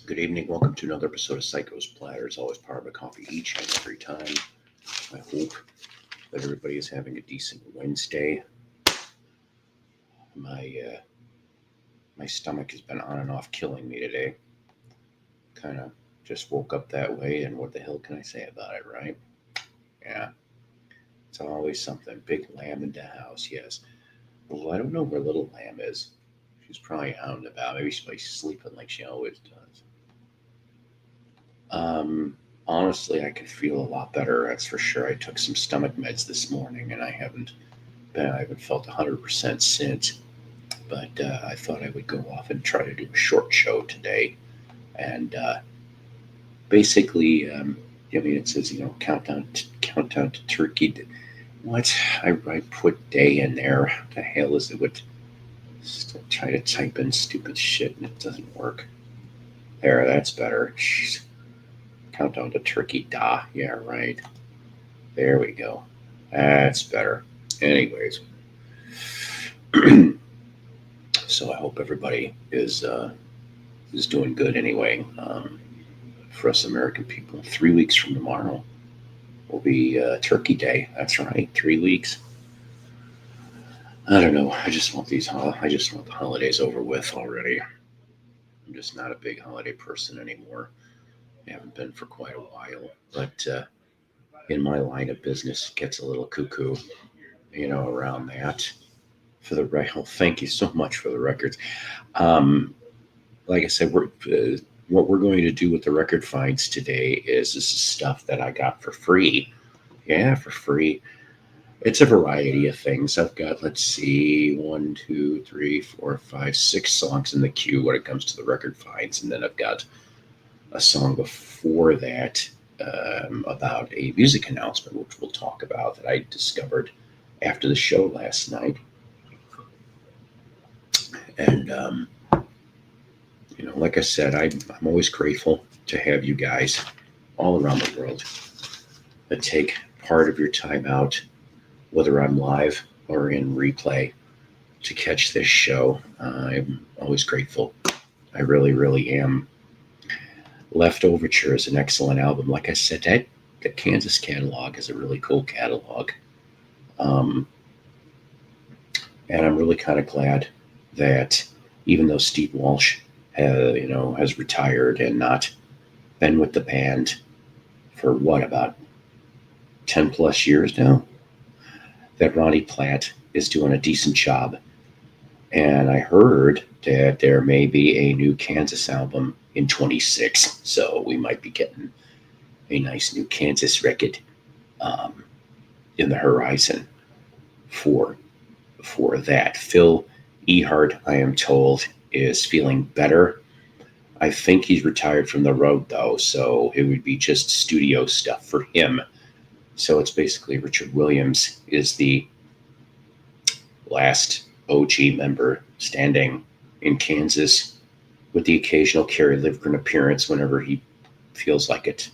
Good evening. Welcome to another episode of Psycho's Platters. Always powered by coffee each and every time. I hope that everybody is having a decent Wednesday. My stomach has been on and off killing me today. Kind of just woke up that way, and what the hell can I say about it, right? Yeah, it's always something. Big lamb in the house, yes. Well, I don't know where little lamb is. She's probably out and about. Maybe she's sleeping like she always does. Honestly, I could feel a lot better. That's for sure. I took some stomach meds this morning, and I haven't felt 100% since. But I thought I would go off and try to do a short show today, and basically, it says countdown to turkey. What I put day in there. What the hell is it? With still try to type in stupid shit and it doesn't work. There, that's better. Jeez. Countdown to turkey. Yeah, right. There we go. That's better. Anyways, so I hope everybody is doing good anyway. For us American people, 3 weeks from tomorrow will be Turkey Day. That's right, 3 weeks. I don't know. I just want the holidays over with already. I'm just not a big holiday person anymore. I haven't been for quite a while, but in my line of business, it gets a little cuckoo, around that. For the record, thank you so much for the records. Like I said, what we're going to do with the record finds today is this is stuff that I got for free. Yeah, for free. It's a variety of things. I've got, let's see, 1, 2, 3, 4, 5, 6 songs in the queue when it comes to the record finds, and then I've got a song before that about a music announcement, which we'll talk about, that I discovered after the show last night. And, like I said, I'm always grateful to have you guys all around the world that take part of your time out, whether I'm live or in replay, to catch this show. I'm always grateful. I really, really am. Left Overture is an excellent album. Like I said, the Kansas catalog is a really cool catalog. And I'm really kind of glad that even though Steve Walsh has retired and not been with the band for about 10 plus years now, that Ronnie Platt is doing a decent job. And I heard that there may be a new Kansas album in 26, so we might be getting a nice new Kansas record in the horizon for that. Phil Ehart, I am told, is feeling better. I think he's retired from the road, though, so it would be just studio stuff for him. So it's basically Richard Williams is the last OG member standing in Kansas, with the occasional Kerry Livgren appearance whenever he feels like it.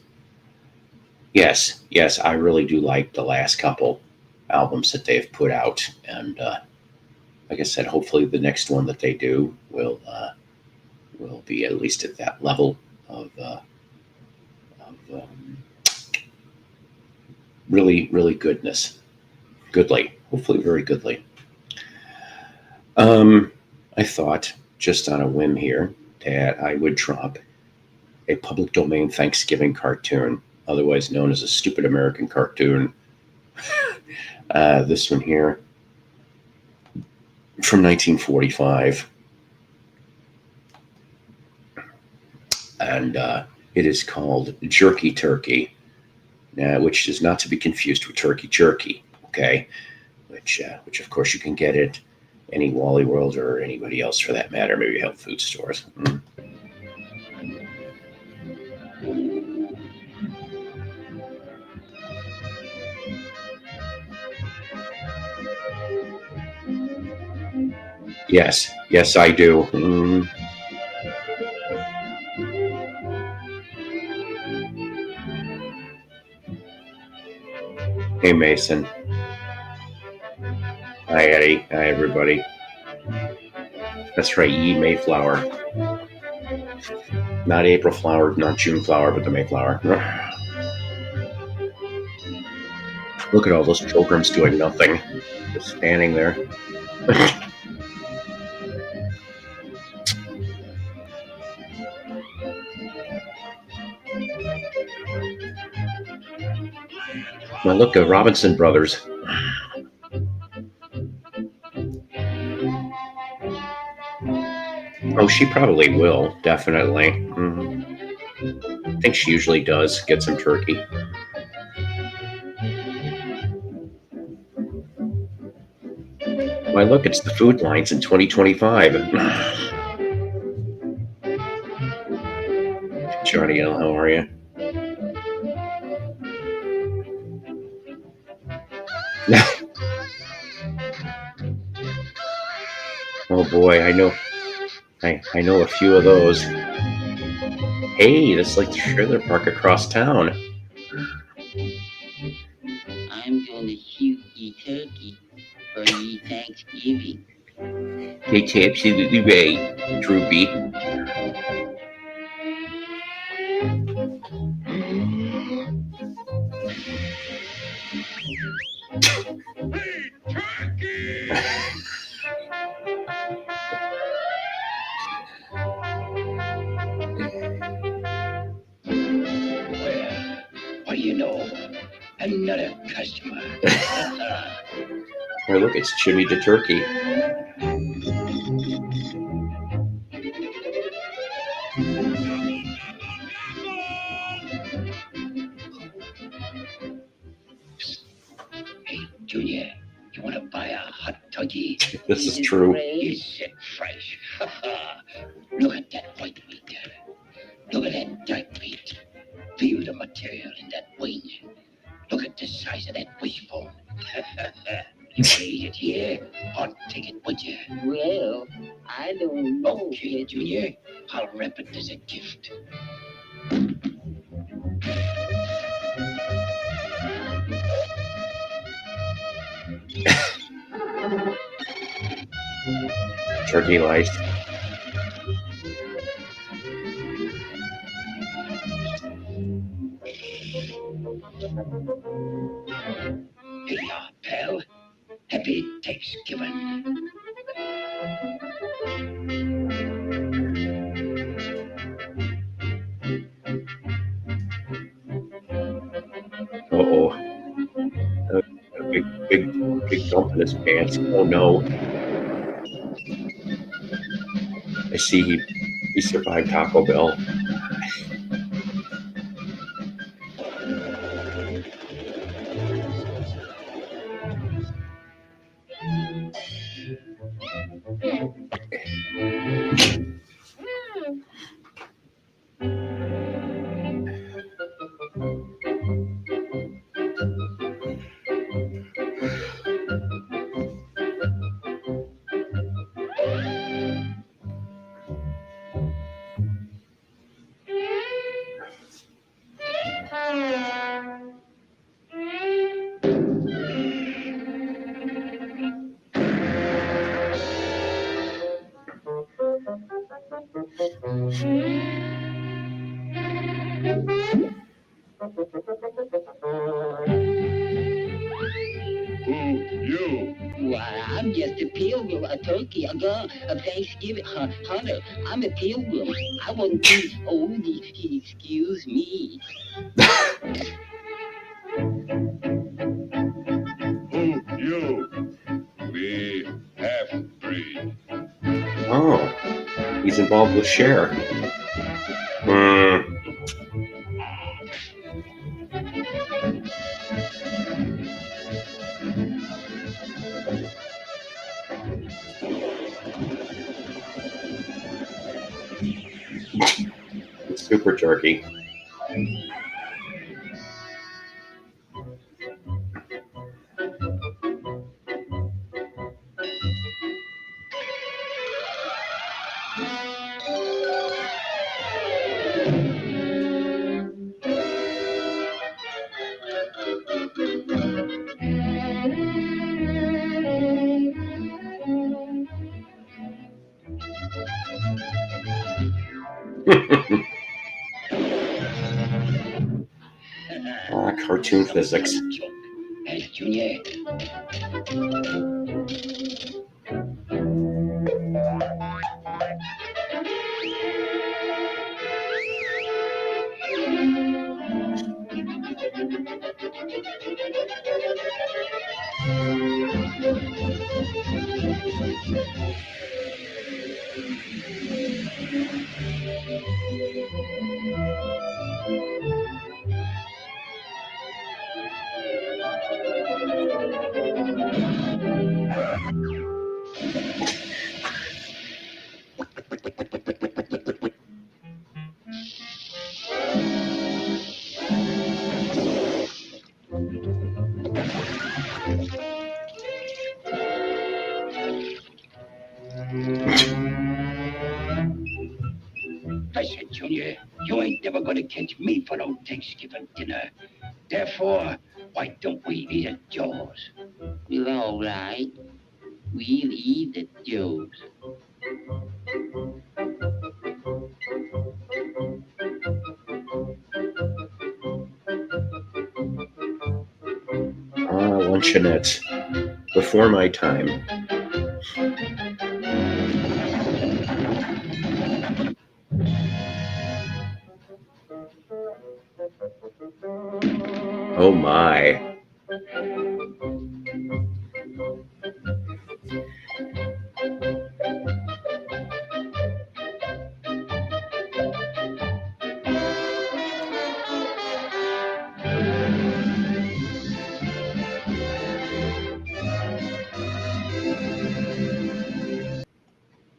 Yes, I really do like the last couple albums that they've put out, and like I said, hopefully the next one that they do will be at least at that level of really, really goodly, hopefully very goodly. I thought, just on a whim here, that I would drop a public domain Thanksgiving cartoon, otherwise known as a stupid American cartoon. This one here, from 1945. And it is called Jerky Turkey, which is not to be confused with Turkey Jerky, okay? Which of course you can get at any Wally World or anybody else for that matter, maybe health food stores. Yes, I do. Hey, Mason. Hi, Eddie. Hi, everybody. That's right, Ye Mayflower. Not April flower, not June flower, but the Mayflower. Look at all those pilgrims doing nothing, just standing there. Now look at Robinson Brothers. Oh, she probably will, definitely. I think she usually does get some turkey. Why, look, it's the Food Lines in 2025. Johnny L, how are you? Oh boy, I know a few of those. Hey, that's like the trailer park across town. I'm gonna shoot ye turkey for ye Thanksgiving. That's absolutely right, Droopy. Well, what do you know? Another customer. Hey, look, it's Jimmy the Turkey. Hey, Junior, you want to buy a hot turkey? This is true. Is it fresh? Look at that white meat there. Look at that dark meat. Feel the material in that wing. Look at the size of that wishbone. You want to eat it here or take it with you? Well, I don't know. Okay, Junior, I'll wrap it as a gift. Turkey life. Hey, pal. Happy Thanksgiving. Uh-oh. A big dump in his pants. Oh no. I see he survived Taco Bell. You? Why, I'm just a pilgrim, a turkey, a gun, a Thanksgiving hunter. I'm a pilgrim. I wasn't too old. Excuse me. Who you? We half breed. Oh, he's involved with Cher. Super Turkey. Cartoon physics. Joke. Hey, Junior. Listen, Junior, you ain't never gonna catch me for no Thanksgiving dinner. Therefore, why don't we eat at Joe's? Well, all right. We'll eat at Joe's. Luncheonette. Before my time. Oh my.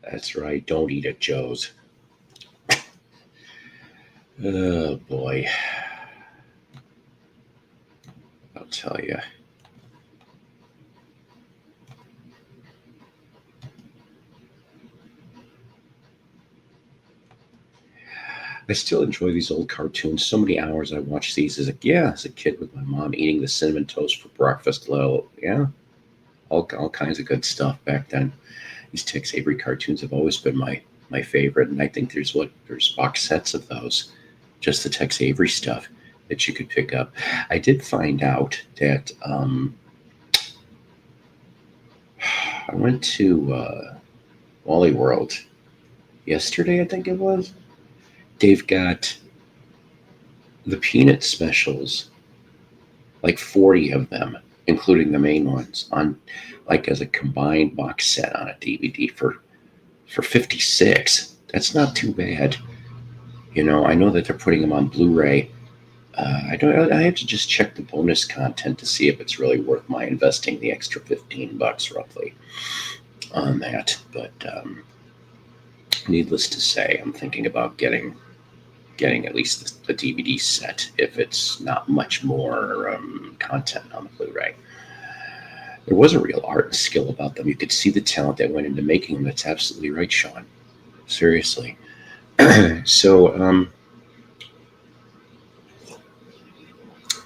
That's right. Don't eat at Joe's. Oh boy. I'll tell you. I still enjoy these old cartoons. So many hours I watched these as a kid with my mom eating the cinnamon toast for breakfast. Well, yeah, all kinds of good stuff back then. These Tex Avery cartoons have always been my favorite, and I think there's box sets of those, just the Tex Avery stuff that you could pick up. I did find out that I went to Wally World yesterday, I think it was. They've got the Peanut specials, like 40 of them, including the main ones, on like as a combined box set on a DVD for 56. That's not too bad. I know that they're putting them on Blu-ray. I have to just check the bonus content to see if it's really worth my investing the extra $15 roughly on that. But needless to say, I'm thinking about getting at least the DVD set if it's not much more content on the Blu-ray. There was a real art and skill about them. You could see the talent that went into making them. That's absolutely right, Sean. Seriously. So,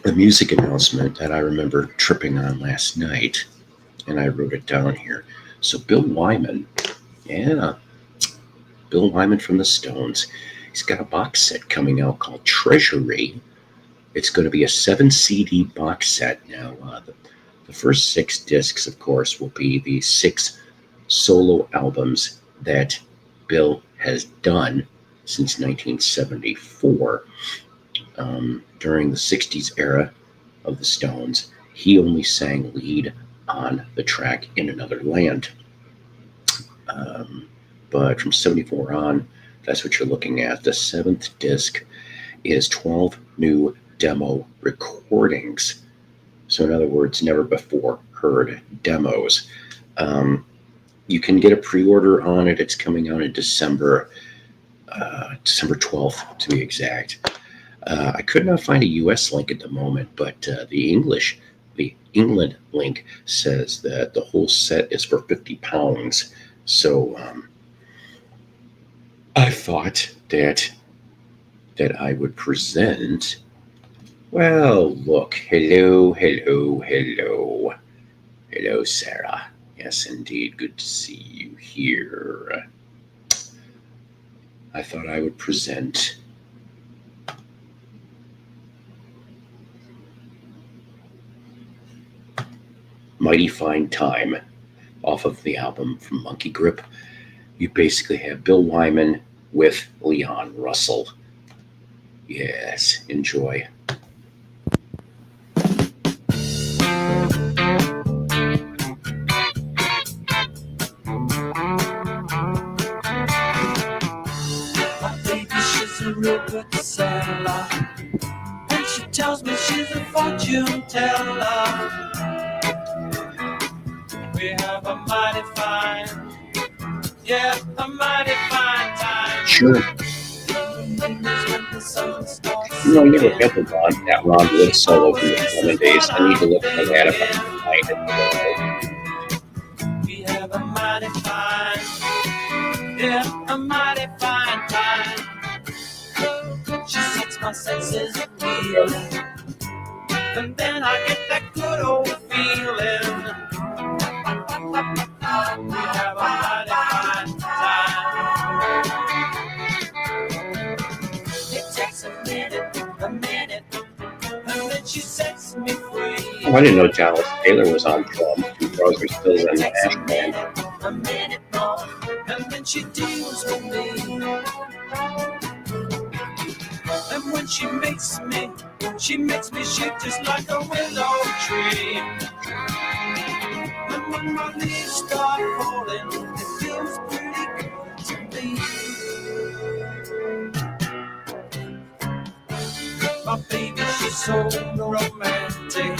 the music announcement that I remember tripping on last night, and I wrote it down here. So Bill Wyman, yeah, Bill Wyman from the Stones, he's got a box set coming out called Treasury. It's going to be a 7 CD box set. Now, the first 6 discs, of course, will be the 6 solo albums that Bill has done since 1974. During the 60s era of the Stones, he only sang lead on the track In Another Land. But from 74 on, that's what you're looking at. The 7th disc is 12 new demo recordings. So in other words, never before heard demos. You can get a pre-order on it. It's coming out in December 12th to be exact. I could not find a US link at the moment, but the England link says that the whole set is for £50. So I thought that I would present. Well, look, hello, Sarah. Yes, indeed, good to see you here. I thought I would present Mighty Fine Time off of the album from Monkey Grip. You basically have Bill Wyman with Leon Russell. Yes, enjoy. My baby, she's a real good seller, and she tells me she's a fortune teller. We have a mighty fine, yeah, a mighty fine time. Sure. You know, you never get that Ron Wood solo from the 70s. I need to look for that if I can find it. We have a mighty fine, yeah, a mighty fine time. She sets my senses reeling, and then I get that good old feeling. We have a mighty fine time. It takes a minute, and then she sets me free. Oh, I didn't know Dallas Taylor was on drums. Two brothers still in the Ash Band. A minute more, and then she deals with me. And when she makes me shake just like a willow tree. And when my leaves start falling, it feels pretty good to me. My baby, she's so romantic,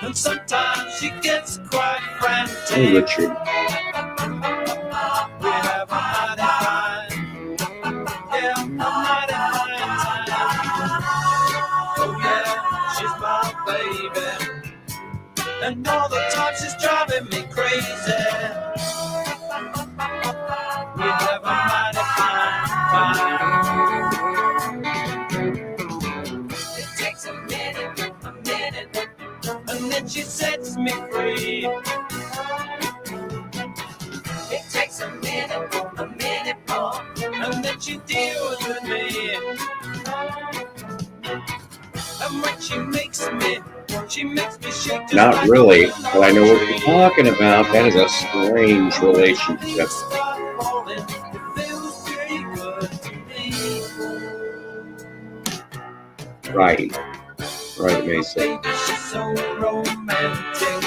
and sometimes she gets quite frantic. Hey, Richard. We have a mighty fine, yeah, a mighty fine time. Oh yeah, she's my baby, and all the time she's driving me crazy. We have a mighty fine, It takes a minute, and then she sets me free. It takes a minute more, and then she deals with me. And when she makes me shake just Not like really, a willow but I know what you're tree. talking about. That is a strange relationship. It feels pretty good to me. Right. Right, Mason. Baby, she's so romantic.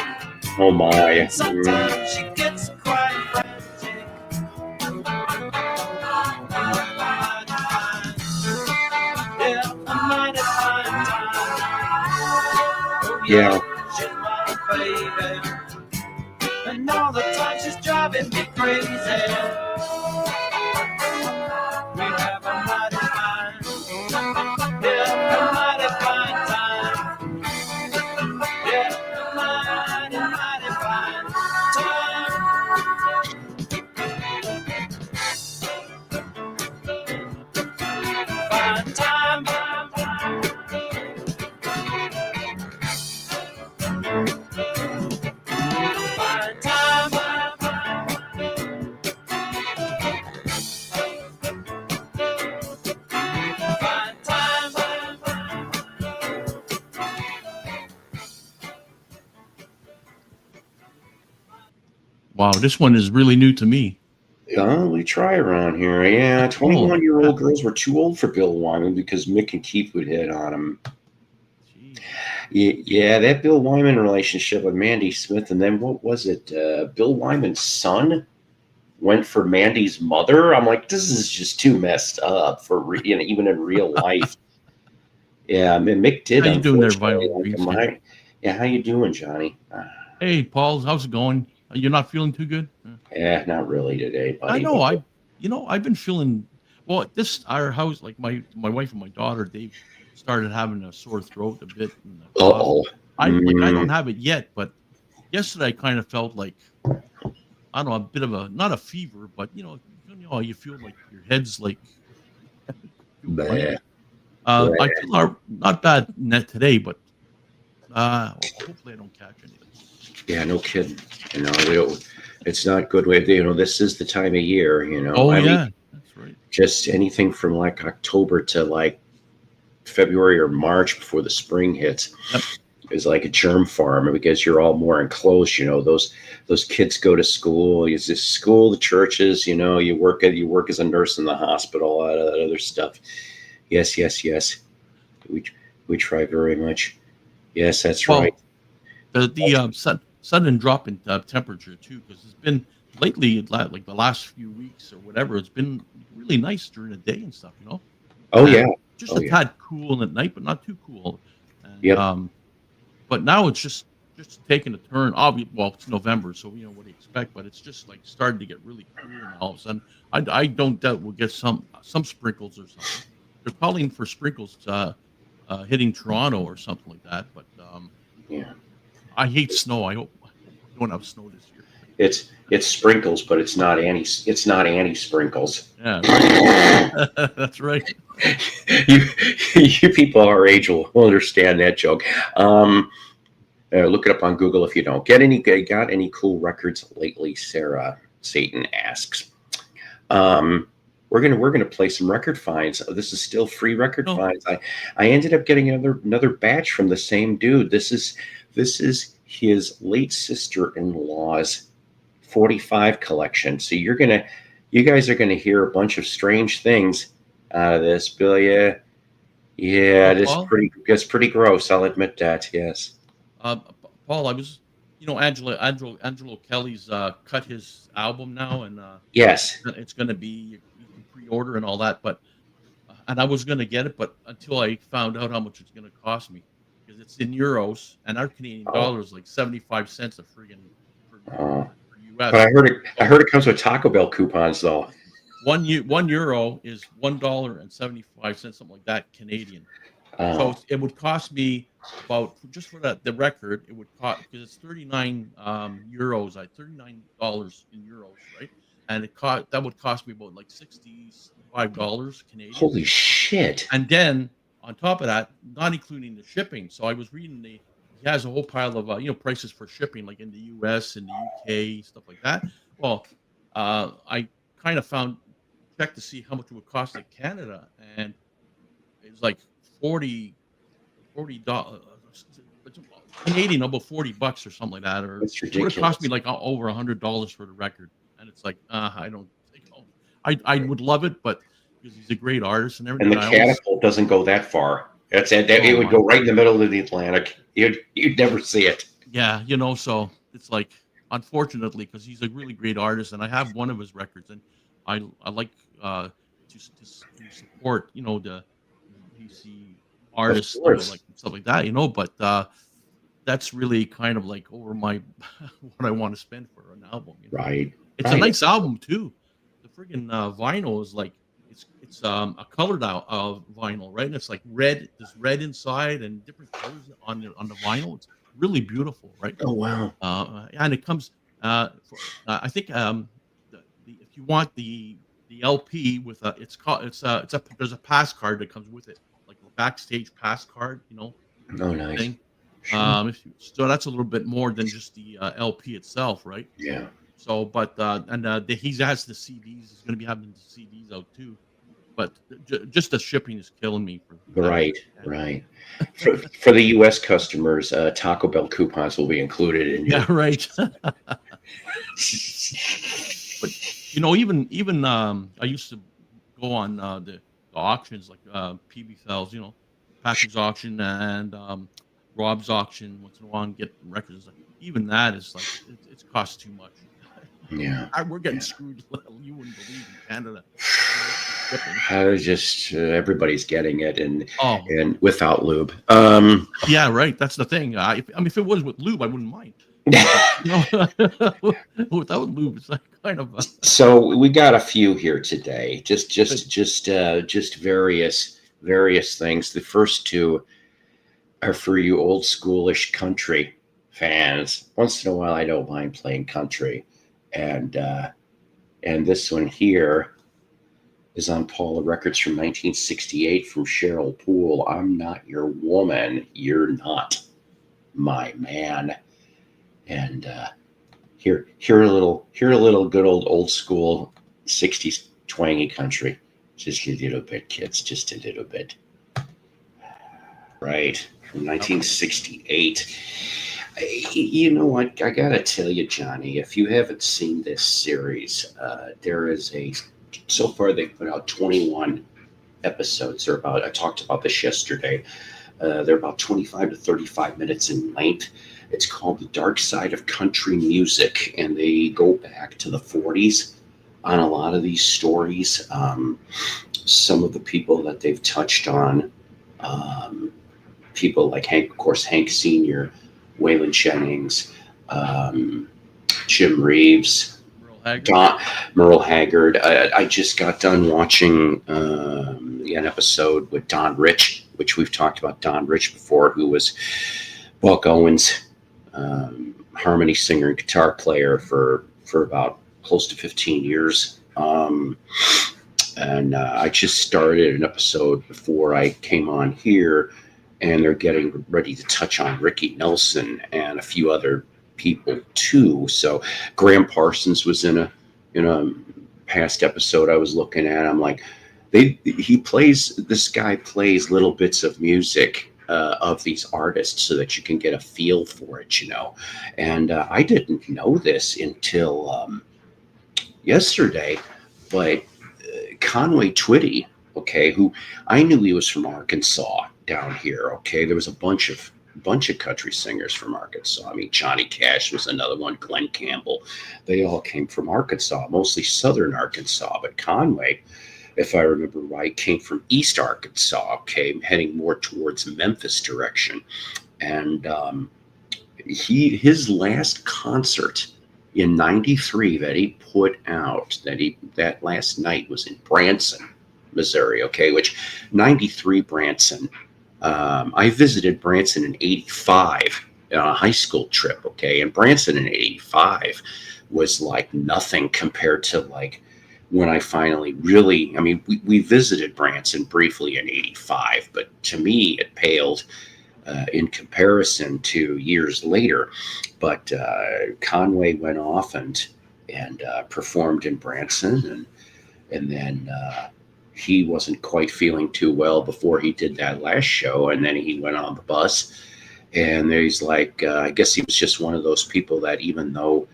Oh my. Sometimes she gets quite frantic. Yeah, a mighty fine time. Oh, Yeah. She's my baby, and all the time she's driving me crazy. We have a mighty fine, yeah, a mighty fine time. Yeah, a mighty, mighty fine time. Fine time. Fine time. Fine time. Wow, this one is really new to me. Oh, we try around here. Yeah, 21-year-old girls were too old for Bill Wyman because Mick and Keith would hit on him. Jeez. Yeah, that Bill Wyman relationship with Mandy Smith, and then what was it? Bill Wyman's son went for Mandy's mother. I'm like, this is just too messed up for even in real life. Yeah, I mean, Mick did. How you doing there, unfortunately, Violent like, Green? yeah, how you doing, Johnny? Hey, Paul, how's it going? You're not feeling too good? Yeah, not really today, buddy. I know. I've been feeling well. Our house, like my wife and my daughter, they started having a sore throat a bit. Uh-oh. I don't have it yet, but yesterday I kind of felt like I don't know, a bit of a not a fever, but you feel like your head's like. Bleh. I feel not bad net today, but hopefully I don't catch anything. Yeah, no kidding. It's not good. This is the time of year. Oh, I mean, yeah. That's right. Just anything from like October to like February or March before the spring hits Yep. is like a germ farm because you're all more enclosed. Those kids go to school. Is this school, the churches? You work as a nurse in the hospital, all that other stuff. Yes, yes, yes. We try very much. Yes, that's Well, right. the sudden drop in temperature too, because it's been lately, like the last few weeks or whatever, it's been really nice during the day and stuff. Oh And yeah. just Oh a yeah. tad cool at night, but not too cool. And, Yep. but now it's just taking a turn. Well, it's November, so what do you expect? But it's just like starting to get really cool now. All of a sudden, I don't doubt we'll get some sprinkles or something. They're calling for sprinkles hitting Toronto or something like that. But Yeah. I hate snow. I hope we don't have snow this year. It's sprinkles, but it's not anti sprinkles. Yeah, right. That's right. you people our age will understand that joke. Look it up on Google if you don't. Got any cool records lately, Sarah Satan asks. We're gonna play some record finds. This is still free record finds. I ended up getting another batch from the same dude. This is his late sister-in-law's 45 collection. So you guys are gonna hear a bunch of strange things out of this, Bill. Yeah, it's pretty gross. I'll admit that. Yes. Paul, I was, Angelo Kelly's cut his album now, and Yes. it's going to be you can pre-order and all that. But and I was going to get it, but until I found out how much it's going to cost me, because it's in euros and our Canadian dollar is like 75 cents a friggin' for US. But I heard it comes with Taco Bell coupons though. 1 euro is $1.75, something like that, Canadian. So it would cost me about, just for the record, it would cost, because it's 39 euros, $39 in euros, right? And that would cost me about like $65 Canadian. Holy shit! And then on top of that, not including the shipping. So I was reading he has a whole pile of prices for shipping, like in the US and the UK, stuff like that. Well, I kind of checked to see how much it would cost in Canada, and it was like $40 Canadian, about $40 or something like that, or That's it would have ridiculous. cost me like over $100 for the record. And it's like, I don't think I would love it, but because he's a great artist and everything. And the catapult doesn't go that far. It would go right in the middle of the Atlantic. You'd never see it. Yeah, so it's like, unfortunately, because he's a really great artist, and I have one of his records, and I like to support the BC artists, like stuff like that, but that's really kind of like over my what I want to spend for an album. Right. It's a nice album too. The friggin' vinyl is like it's a colored out vinyl, right? And it's like red. There's red inside and different colors on the vinyl. It's really beautiful, right? Oh wow. And it comes. I think if you want the LP with there's a pass card that comes with it, like a backstage pass card, Oh, nice. thing. Sure. So that's a little bit more than just the LP itself, right? Yeah. So, but he has the CDs. He's going to be having the CDs out too. But just the shipping is killing me. Right. For the U.S. customers, Taco Bell coupons will be included in your. Yeah, right. But even I used to go on the auctions like PB Fells, Patrick's auction and Rob's auction once in a while and get records. Like, even that is like it's cost too much. Yeah. We're getting screwed. You wouldn't believe in Canada. Everybody's getting it, and without lube. Yeah, right. That's the thing. If it was with lube, I wouldn't mind. Without lube, it's like kind of. So we got a few here today. Just various things. The first two are for you old schoolish country fans. Once in a while, I don't mind playing country, and this one here is on Paula Records from 1968 from Cheryl Poole. I'm not your woman. You're not my man. And hear a little good old school 60s twangy country. Just a little bit, kids, just a little bit. Right, from 1968. You know what? I gotta tell you, Johnny, if you haven't seen this series, there is so far they've put out 21 episodes. I talked about this yesterday. They're about 25 to 35 minutes in length. It's called The Dark Side of Country Music, and they go back to the 40s on a lot of these stories. Some of the people that they've touched on, people like Hank Sr., Waylon Jennings, Jim Reeves, Merle Haggard. I just got done watching an episode with Don Rich, which we've talked about Don Rich before, who was Buck Owens' harmony singer and guitar player for about close to 15 years. And I just started an episode before I came on here, and they're getting ready to touch on Ricky Nelson and a few other people too. So Graham Parsons was in a past episode I was looking at. I'm like, this guy plays little bits of music of these artists so that you can get a feel for it, And I didn't know this until yesterday, but Conway Twitty, okay, who I knew he was from Arkansas down here, okay. There was a bunch of country singers from Arkansas. I mean, Johnny Cash was another one, Glenn Campbell. They all came from Arkansas, mostly southern Arkansas, but Conway, if I remember right, came from East Arkansas, okay, heading more towards Memphis direction. And his last concert in '93 that he put out, that last night, was in Branson, Missouri, okay, which 93 Branson. I visited Branson in '85 on a high school trip, okay, and Branson in '85 was like nothing compared to like when I finally really, I mean, we visited Branson briefly in '85, but to me it paled in comparison to years later. But Conway went off and performed in Branson, and then he wasn't quite feeling too well before he did that last show, and then he went on the bus, and he's like, I guess he was just one of those people that even though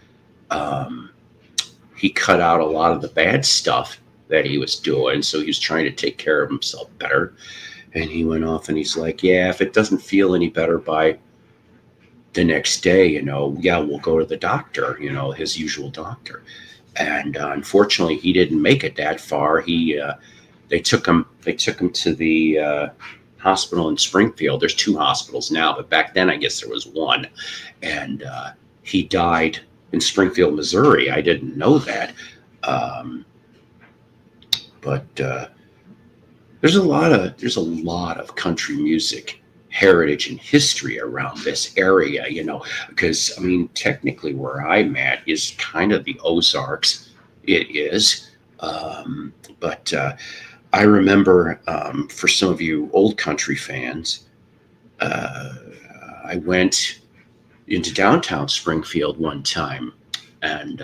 he cut out a lot of the bad stuff that he was doing, so he was trying to take care of himself better, and he went off and he's like, yeah, if it doesn't feel any better by the next day, we'll go to the doctor, his usual doctor. And unfortunately, he didn't make it that far. They took him to the hospital in Springfield. There's 2 hospitals now, but back then I guess there was one. And he died in Springfield, Missouri. I didn't know that. But there's a lot of country music heritage and history around this area, because I mean, technically where I'm at is kind of the Ozarks. It is. But I remember, for some of you old country fans, I went into downtown Springfield one time, and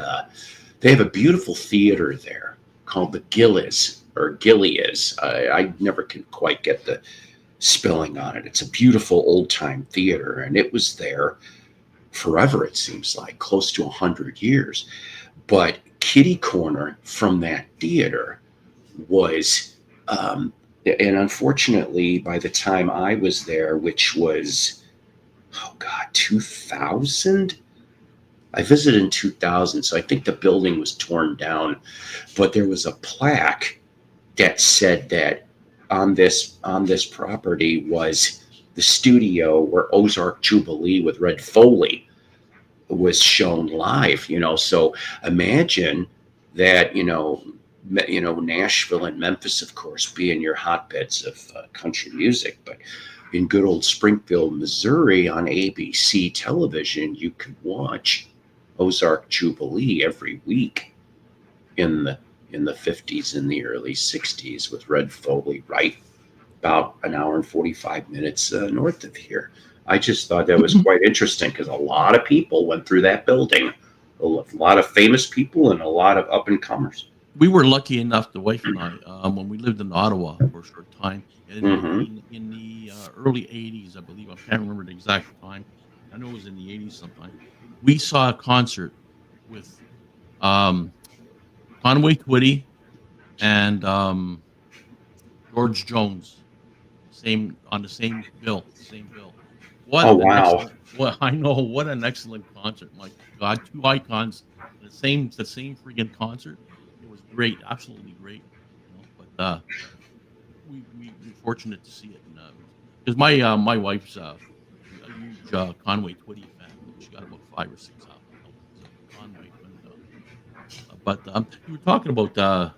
they have a beautiful theater there called the Gillies. I never can quite get the spelling on it. It's a beautiful old-time theater, and it was there forever, it seems like, close to 100 years. But kitty corner from that theater was, and unfortunately, by the time I was there, which was, 2000? I visited in 2000, so I think the building was torn down, but there was a plaque that said that on this property was the studio where Ozark Jubilee with Red Foley was shown live, so imagine that, Nashville and Memphis, of course, being your hotbeds of country music, but in good old Springfield, Missouri, on ABC television, you could watch Ozark Jubilee every week in the 50s and the early 60s with Red Foley, right about an hour and 45 minutes north of here. I just thought that was quite interesting because a lot of people went through that building, a lot of famous people and a lot of up and comers. we were lucky enough, the wife and I, when we lived in Ottawa for a short time in the early 80s, I believe. I can't remember the exact time. I know it was in the 80s sometime. We saw a concert with um, Conway Twitty and George Jones, same on the same bill, same bill. What Oh an wow. excellent! What I know, what an excellent concert! My God, two icons, the same freaking concert. It was great, absolutely great. But we fortunate to see it, because my wife's a huge Conway Twitty fan. She got about 5 or 6 albums of Conway. But you were talking about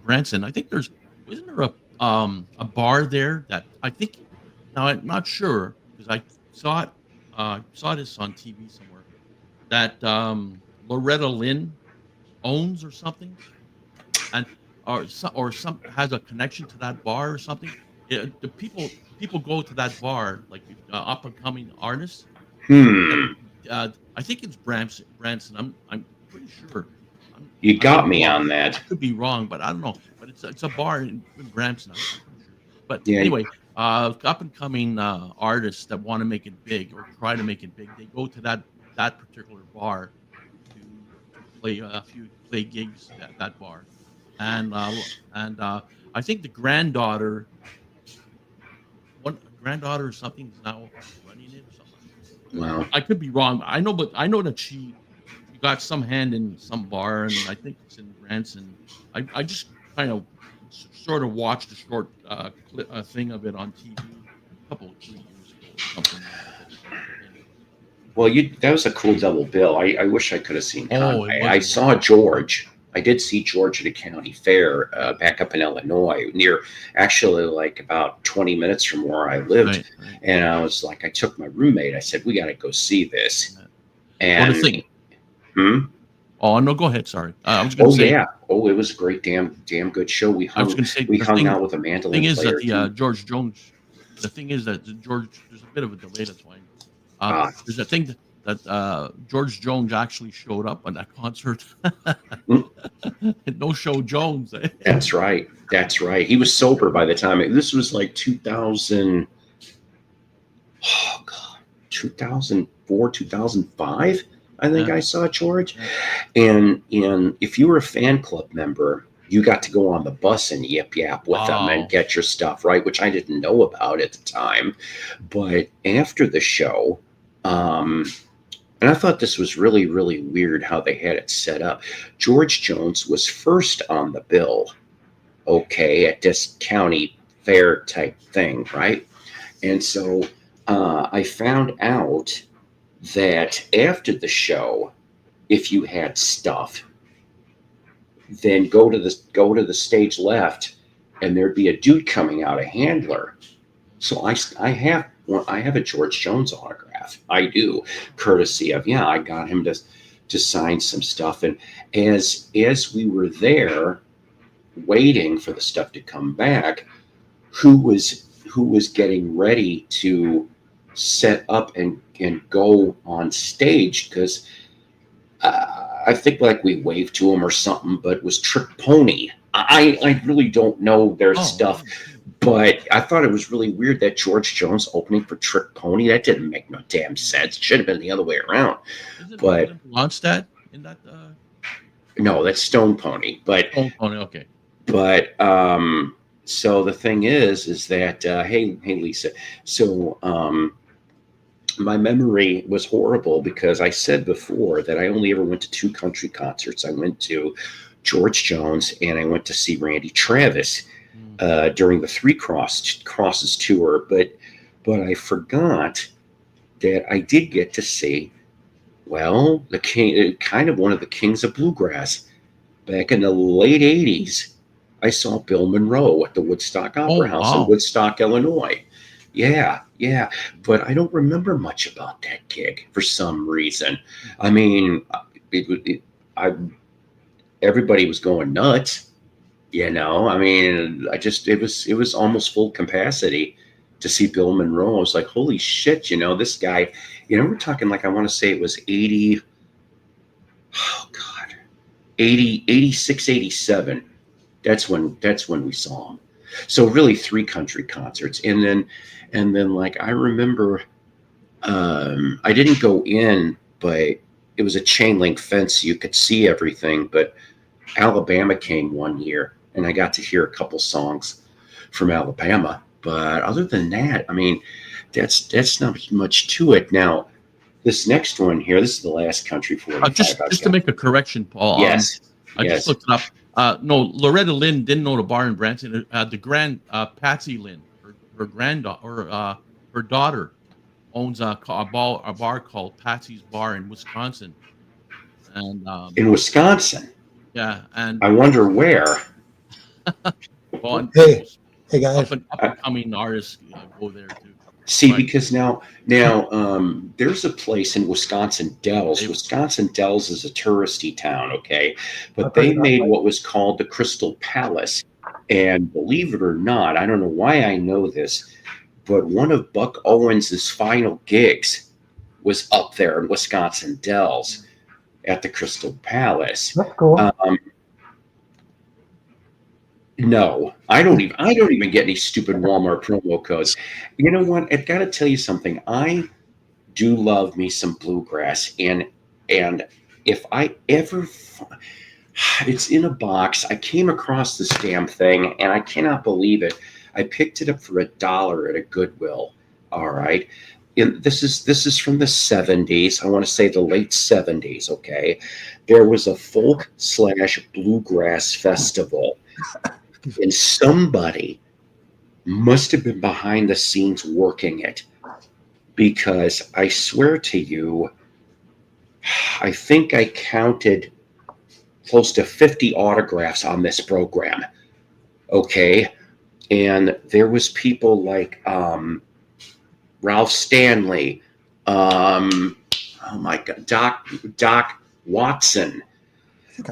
Branson. I think isn't there a bar there that I think, now I'm not sure because I saw this on TV somewhere, that Loretta Lynn owns or something, and or some has a connection to that bar or something. The people go to that bar, like up and coming artists. Hmm. I think it's Branson. I'm pretty sure. You I could got be me wrong. on I that. could be wrong, but I don't know. But it's a bar in Brampton. I'm pretty sure. But Yeah. anyway, up and coming artists that want to make it big or try to make it big, they go to that particular bar to play gigs at that bar, and I think the granddaughter or something is now running it or something. Wow. I could be wrong. I know that she got some hand in some bar, and I think it's in Branson. I just kind of sort of watched a short thing of it on TV a couple of 3 years ago or something. Well, that was a cool double bill. I wish I could have seen Oh, Conway. it was. I saw George. I did see George at a county fair back up in Illinois, near actually like about 20 minutes from where I lived. Right. And I was like, I took my roommate. I said, we got to go see this. Well, And the thing. Oh no, go ahead. Sorry, I was going to say. yeah. Oh, it was a great, damn good show. We I was hung, going to say we the hung thing. out with a The mandolin thing is player. that the George Jones. The thing is that there's a bit of a delay. That's why. There's a thing that George Jones actually showed up on that concert. No show Jones. That's right. That's right. He was sober by the time. This was like 2000. Oh God, 2004, 2005. I think Yeah. I saw George. And if you were a fan club member, you got to go on the bus and yip yap with them Wow. and get your stuff, right? Which I didn't know about at the time. But after the show, and I thought this was really, really weird how they had it set up. George Jones was first on the bill, okay, at this county fair type thing, right? And so I found out that after the show, if you had stuff, then go to the stage left, and there'd be a dude coming out, a handler. So I have a George Jones autograph. I do, courtesy of I got him to sign some stuff. And as we were there waiting for the stuff to come back, who was getting ready to set up and go on stage, because I think like we waved to him or something, but it was Trick Pony. I really don't know their stuff, but I thought it was really weird that George Jones opening for Trick Pony. That didn't make no damn sense. It should have been the other way around. But Ronstadt in that. No, that's Stone Pony. But Stone Pony, okay. But so the thing is that hey Lisa, so my memory was horrible because I said before that I only ever went to 2 country concerts. I went to George Jones and I went to see Randy Travis during the Three Crosses tour. But I forgot that I did get to see, well, the king, kind of one of the kings of bluegrass. Back in the late 80s, I saw Bill Monroe at the Woodstock Opera House in Woodstock, Illinois. Yeah. But I don't remember much about that gig for some reason. I mean, everybody was going nuts, I mean, it was almost full capacity to see Bill Monroe. I was like, holy shit, this guy, we're talking like, I want to say it was 80. Oh God. 86, 87. That's when we saw him. So really 3 country concerts. And then like I remember I didn't go in, but it was a chain link fence. So you could see everything, but Alabama came one year and I got to hear a couple songs from Alabama. But other than that, I mean, that's not much to it. Now, this next one here, this is the last country 45. Just to make a correction, Paul. Yes. I just looked it up. No, Loretta Lynn didn't own a bar in Branson. The Patsy Lynn, her granddaughter, or her daughter, owns a bar called Patsy's Bar in Wisconsin. And in Wisconsin. Yeah, and I wonder where. Well, Hey guys. up and coming artists go there too. See, Right. because now there's a place in Wisconsin Dells. Wisconsin Dells is a touristy town, okay? But they made what was called the Crystal Palace. And believe it or not, I don't know why I know this, but one of Buck Owens' final gigs was up there in Wisconsin Dells at the Crystal Palace. That's cool. No, I don't even get any stupid Walmart promo codes. You know what? I've got to tell you something. I do love me some bluegrass, and if I ever, it's in a box. I came across this damn thing, and I cannot believe it. I picked it up for $1 at a Goodwill. All right. This is from the 70s. I want to say the late 70s. Okay. There was a folk/bluegrass festival. And somebody must have been behind the scenes working it, because I swear to you, I think I counted close to 50 autographs on this program. Okay. And there was people like Ralph Stanley, oh my God, Doc Watson,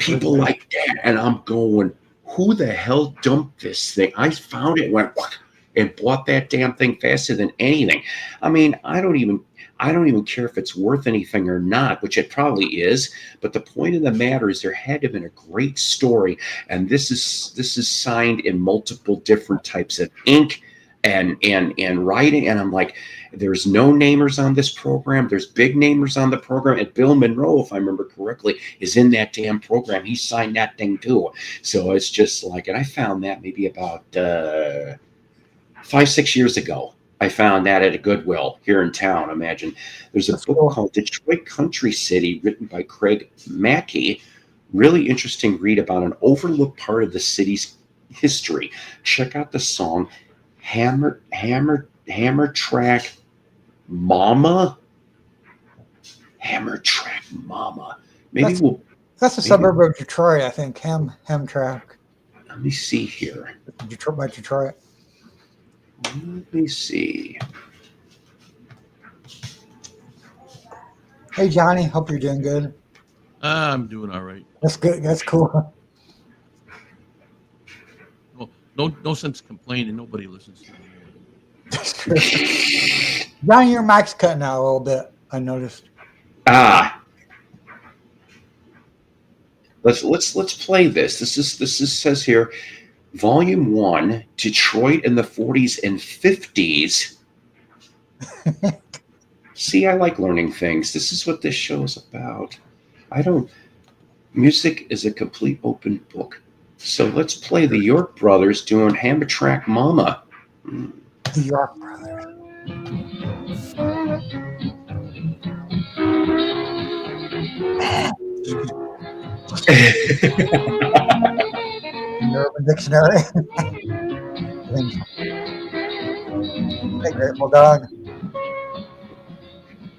people like that. And I'm going, who the hell dumped this thing? I found it, went and bought that damn thing faster than anything. I mean, I don't even care if it's worth anything or not, which it probably is. But the point of the matter is there had to have been a great story, and this is signed in multiple different types of ink and writing. And I'm like, there's no namers on this program. There's big namers on the program. And Bill Monroe, if I remember correctly, is in that damn program. He signed that thing too. So it's just like, and I found that maybe about 5-6 years ago. I found that at a Goodwill here in town. Imagine. There's a book called Detroit Country City, written by Craig Mackey. Really interesting read about an overlooked part of the city's history. Check out the song Hammer Track Mama. Hammer Track Mama. Maybe That's a suburb of Detroit, I think. Hamtramck. Let me see here. Detroit by Detroit. Let me see. Hey Johnny, hope you're doing good. I'm doing all right. That's good. That's cool. No sense complaining. Nobody listens to me. That's true. Johnny, your mic's cutting out a little bit. I noticed. Let's play this. This says here, Volume 1, Detroit in the 40s and 50s. See, I like learning things. This is what this show is about. Music is a complete open book. So let's play the York Brothers doing Hammer Track Mama. The York Brothers. Urban Dictionary. Hey, Grateful Dog.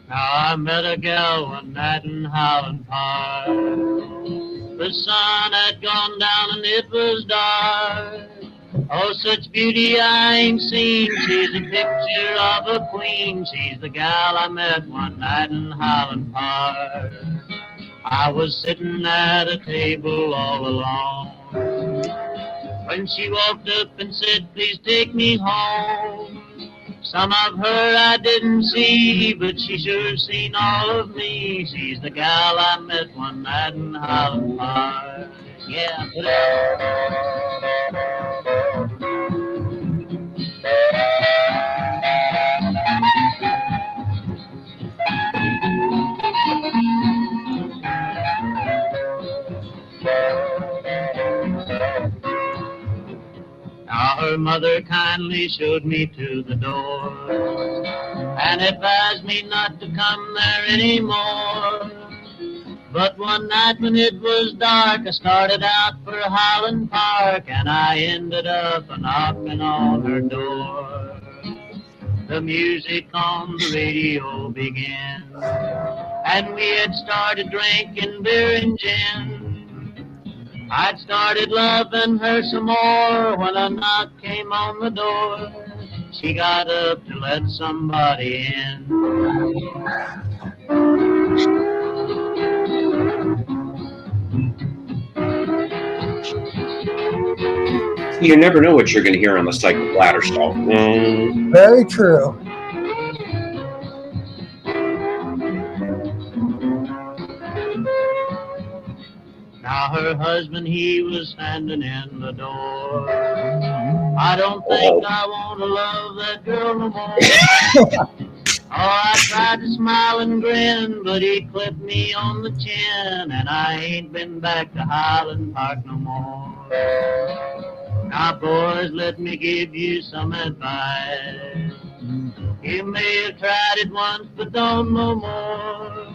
Now I met a gal one night in Highland Park. The sun had gone down and it was dark. Oh, such beauty I ain't seen. She's a picture of a queen. She's the gal I met one night in Highland Park. I was sitting at a table all alone when she walked up and said, please take me home. Some of her I didn't see, but she sure seen all of me. She's the gal I met one night in Highland Park. Yeah, put it Now her mother kindly showed me to the door and advised me not to come there anymore. But one night when it was dark, I started out for Highland Park and I ended up knocking on her door. The music on the radio began and we had started drinking beer and gin. I'd started loving her some more when a knock came on the door. She got up to let somebody in. You never know what you're going to hear on the Psycho Bladder Show. Very true. Now her husband, he was standing in the door. I don't think I want to love that girl no more. I tried to smile and grin, but he clipped me on the chin, and I ain't been back to Highland Park no more. Now, boys, let me give you some advice. You may have tried it once, but don't no more.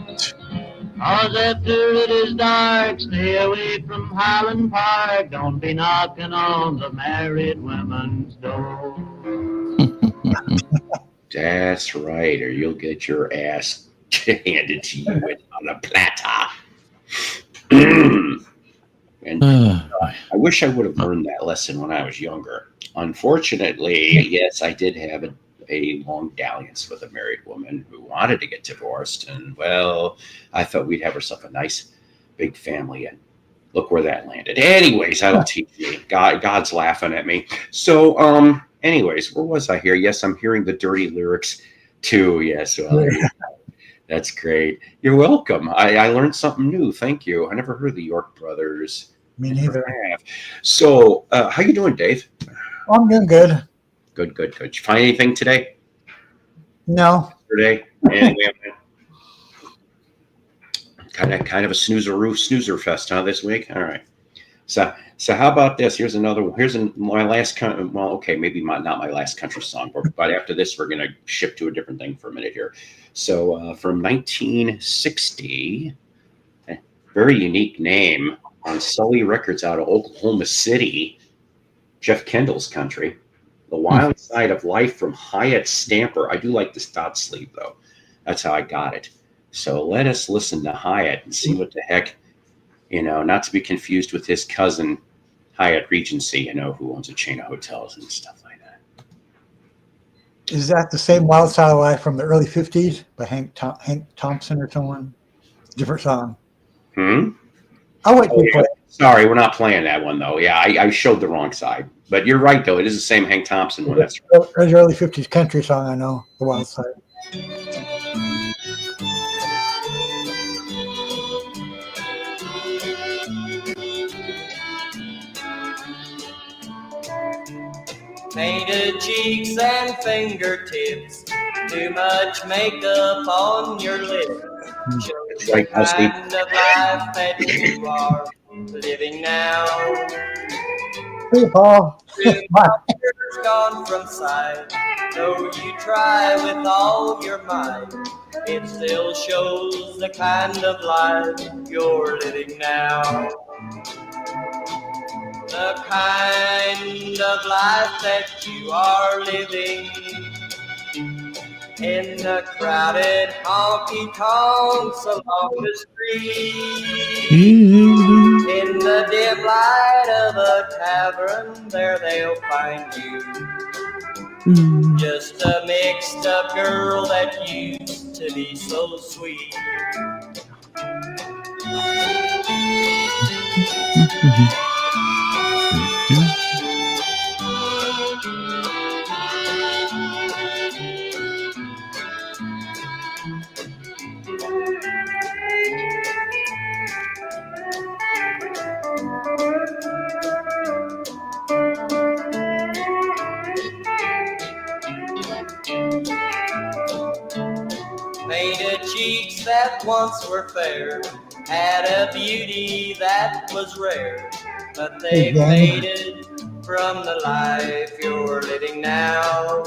'Cause after it is dark, stay away from Highland Park. Don't be knocking on the married women's door. That's right, or you'll get your ass handed to you on a platter. And I wish I would have learned that lesson when I was younger. Unfortunately, yes, I did have a long dalliance with a married woman who wanted to get divorced. And, well, I thought we'd have ourselves a nice big family. And look where that landed. Anyways, that'll teach me. God's laughing at me. So, anyways, where was I here? Yes, I'm hearing the dirty lyrics too. Yes, well, that's great. You're welcome. I learned something new. Thank you. I never heard of the York Brothers. Me neither. So, how you doing, Dave? I'm doing good. Good. Did you find anything today? No. Today? Kind of a snoozer fest, huh? This week. All right. So how about this? Here's another one. Here's my last. Well, okay, maybe not my last country song, but after this, we're gonna shift to a different thing for a minute here. So from 1960, very unique name on Sully Records out of Oklahoma City, Jeff Kendall's country. The Wild Side of Life from Hyatt Stamper. I do like this dot sleeve, though. That's how I got it. So let us listen to Hyatt and see what the heck, not to be confused with his cousin, Hyatt Regency, who owns a chain of hotels and stuff like that. Is that the same Wild Side of Life from the early 50s by Hank Thompson or someone? Different song. I'll wait till you play. Sorry, we're not playing that one, though. Yeah, I showed the wrong side. But you're right, though. It is the same Hank Thompson one. That's right. There's early 50s country song, I know, The Wild Side. Painted cheeks and fingertips, too much makeup on your lips. Shows right, the kind of life that you are living now. Hey, Paul. Years gone from sight. Though you try with all your might, it still shows the kind of life you're living now. The kind of life that you are living in the crowded honky-tonks along the street. In the dim light of a tavern, there they'll find you. Just a mixed up girl that used to be so sweet. Painted cheeks that once were fair had a beauty that was rare, but they Hey, Danny. faded from the life you're living now.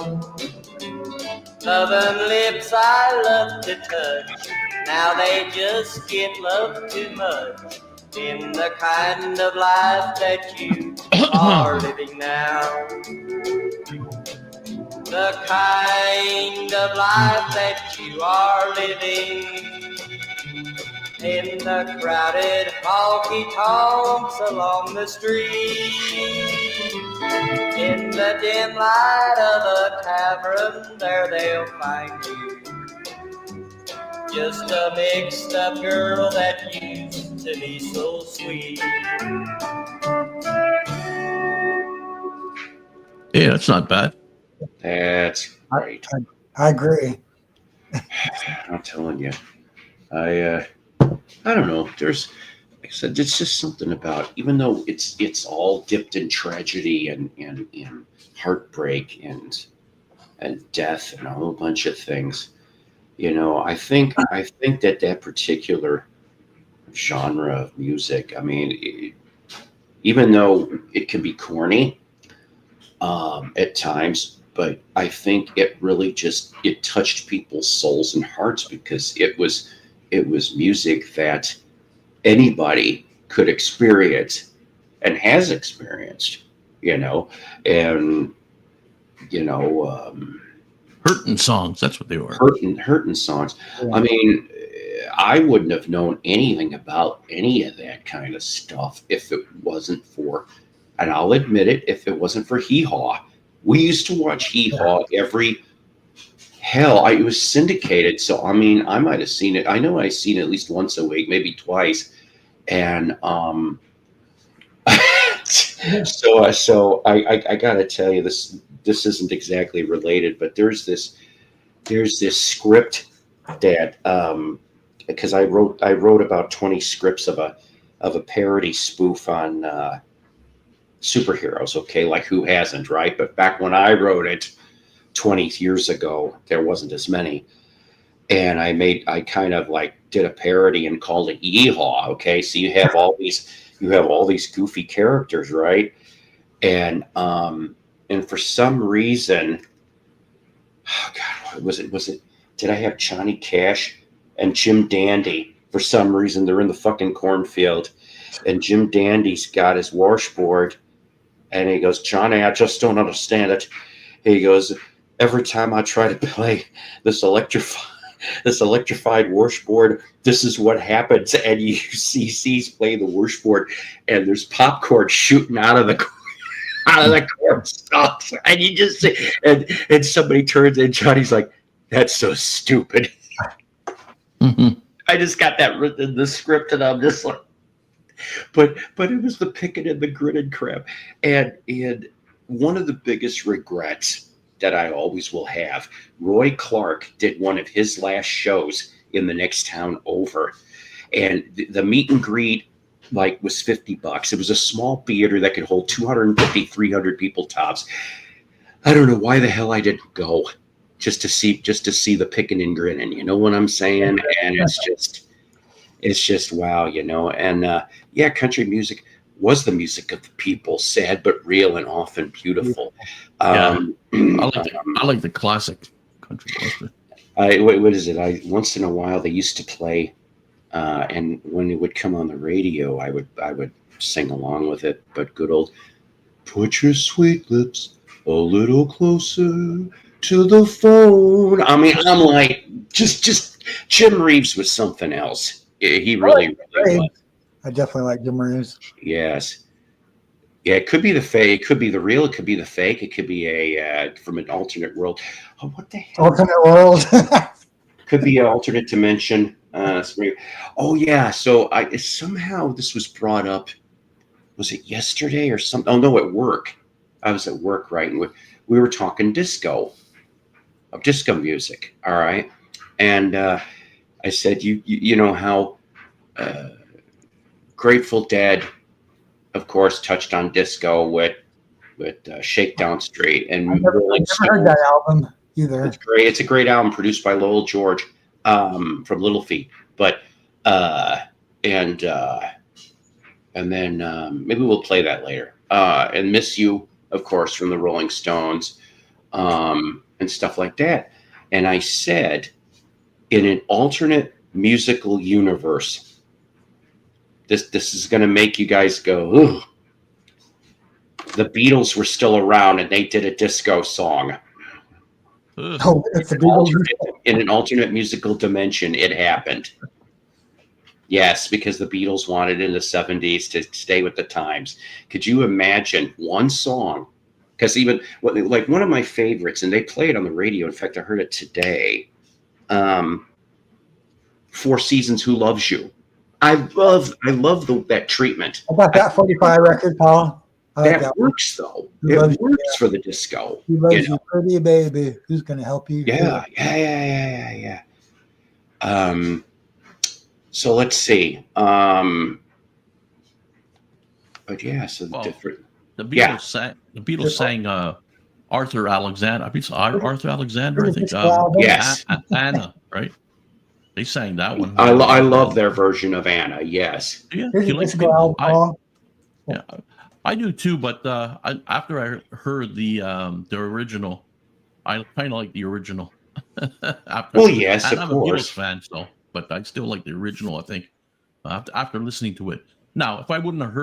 Loving lips I love to touch, now they just get love too much. In the kind of life that you are living now. The kind of life that you are living. In the crowded honky-tonks along the street. In the dim light of a tavern, there they'll find you. Just a mixed up girl that used to be so sweet. Yeah, that's not bad. That's right. I agree. I'm telling you. I don't know. There's, like I said, it's just something about, even though it's all dipped in tragedy and heartbreak and death and a whole bunch of things. You know, I think that particular genre of music, I mean, even though it can be corny at times, but I think it really it touched people's souls and hearts because it was music that anybody could experience and has experienced, you know, and you know, Hurting songs, that's what they were. hurting songs. I mean, I wouldn't have known anything about any of that kind of stuff if it wasn't for, and I'll admit it, if it wasn't for Hee Haw. We used to watch Hee Haw every, it was syndicated. So, I mean, I might have seen it. I know I've seen it at least once a week, maybe twice. And so I got to tell you, this isn't exactly related, but there's this script that, because I wrote about 20 scripts of a parody spoof on superheroes. Okay, like who hasn't, right? But back when I wrote it 20 years ago, there wasn't as many, and I kind of like did a parody and called it Yeehaw. Okay, so you have all these goofy characters, right? And for some reason, oh God, was it? Did I have Johnny Cash and Jim Dandy? For some reason, they're in the fucking cornfield, and Jim Dandy's got his washboard, and he goes, "Johnny, I just don't understand it." He goes, "Every time I try to play this electrified washboard, this is what happens." And you see he's playing the washboard, and there's popcorn shooting out of the corn stalks, and you just see, and somebody turns, and Johnny's like, "That's so stupid." Mm-hmm. I just got that written in the script, and I'm just like, but it was the picking and the grinning crap, and one of the biggest regrets that I always will have. Roy Clark did one of his last shows in the next town over, and the meet and greet was $50. It was a small theater that could hold 250, 300 people tops. I don't know why the hell I didn't go, just to see the picking and grinning. You know what I'm saying? And it's just wow, you know. And yeah, country music was the music of the people, sad but real and often beautiful. I like the classic country western. What is it? Once in a while they used to play, and when it would come on the radio, I would sing along with it. But good old, "Put your sweet lips a little closer to the phone." I mean, I'm like, just Jim Reeves was something else. He really was. I definitely like Jim Reeves. Yes. Yeah, it could be the fake, it could be the real, it could be the fake, it could be a from an alternate world. Oh, what the hell? Alternate world. Could be an alternate dimension. Oh yeah. So somehow this was brought up. Was it yesterday or something? Oh no, at work. I was at work, right? And we were talking disco music. All right. And I said, you know how Grateful Dead, of course, touched on disco with Shakedown Street and I've never heard that album either. It's great. It's a great album produced by Lowell George. from Little Feat. But and then maybe we'll play that later. And Miss You, of course, from the Rolling Stones, and stuff like that. And I said, in an alternate musical universe, this is going to make you guys go, ooh. The Beatles were still around and they did a disco song. Ugh. Oh, it's the Beatles. In an alternate musical dimension, it happened. Yes, because the Beatles wanted in the 70s to stay with the times. Could you imagine one song? Because even like one of my favorites, and they play it on the radio. In fact, I heard it today. Four Seasons, Who Loves You? I love that treatment. How about that 45 record, Paul? I like That works though. Who It loves you? works for the disco. Who loves you you, know? pretty baby? Who's going to help you? Yeah. So let's see. But yeah, so the Well, different. The Beatles Yeah. sang. The Beatles sang Arthur Alexander. I think it's Arthur Alexander. I think Yes. Anna. Right? They sang that one. I love their version of Anna. Yes. Yeah, Here's you a like disco album, Paul. Yeah, I do too. But after I heard the original, I kind of like the original. Well, yes, and of I'm course. a Beatles fan still, but I still like the original. I think after listening to it. Now, if I wouldn't have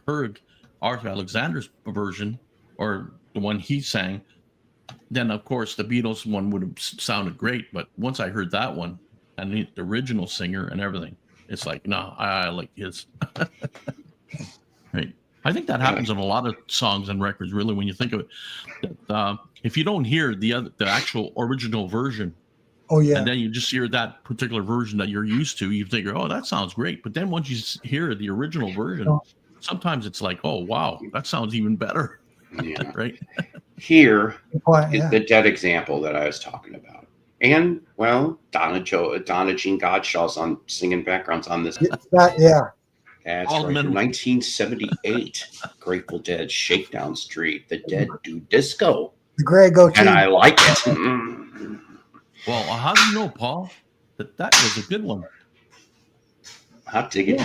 heard Arthur Alexander's version or the one he sang, then of course the Beatles one would have sounded great. But once I heard that one and the original singer and everything, it's like, no, I like his. Right. I think that happens in a lot of songs and records, really, when you think of it. If you don't hear the actual original version, Oh, yeah. and then you just hear that particular version that you're used to, you think, oh, that sounds great. But then once you hear the original version, sometimes it's like, oh, wow, that sounds even better. Yeah. Right. Here Good point, is yeah. the dead example that I was talking about. And well, Donna Jean Godshaw's on singing backgrounds on this. Yeah. That's All right. men- 1978, Grateful Dead, Shakedown Street, The Dead Do Disco. The gray goatee. And I like it. Mm. Well, how do you know, Paul, that was a good one? Hot diggity.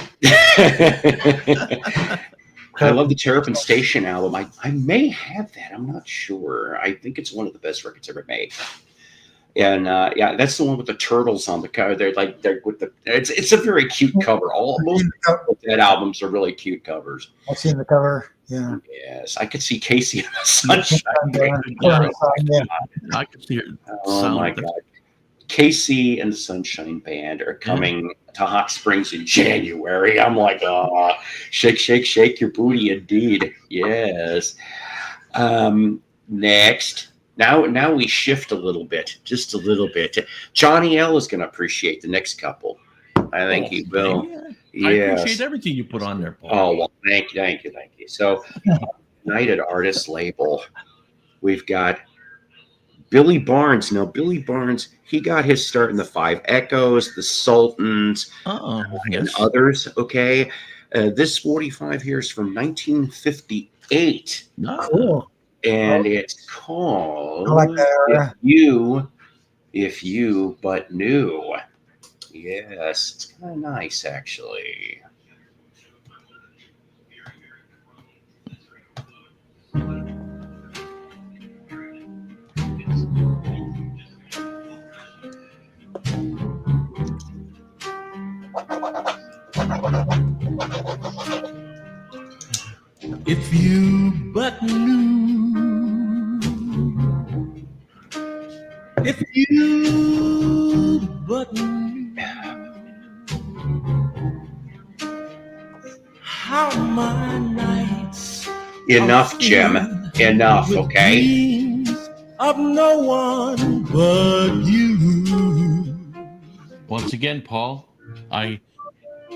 I love the Terrapin Station album. I may have that. I'm not sure. I think it's one of the best records ever made. And yeah, that's the one with the turtles on the cover. They're with the. It's a very cute cover. Most of Dead albums are really cute covers. I've seen the cover. Yeah. Yes, I could see Casey in the Sunshine. Yeah. Yeah. I could see it. Oh sound my like that. God. Casey and the Sunshine Band are coming to Hot Springs in January. I'm like, oh, shake, shake, shake your booty, indeed. Yes. Next. Now we shift a little bit, just a little bit. Johnny L is going to appreciate the next couple. I think he will. Yeah. I Yes. appreciate everything you put on there, Paul. Oh, well, thank you. So, United Artists label, we've got Billy Barnes. Now, Billy Barnes, he got his start in the Five Echoes, the Sultans, And and others, okay? This 45 here is from 1958, Cool. and it's called I like that era. If You But Knew. Yes, it's kind of nice, actually. If you but knew, if you but knew how my nights Enough, are Jim. filled Enough, with okay? dreams of no one but you. Once again, Paul, I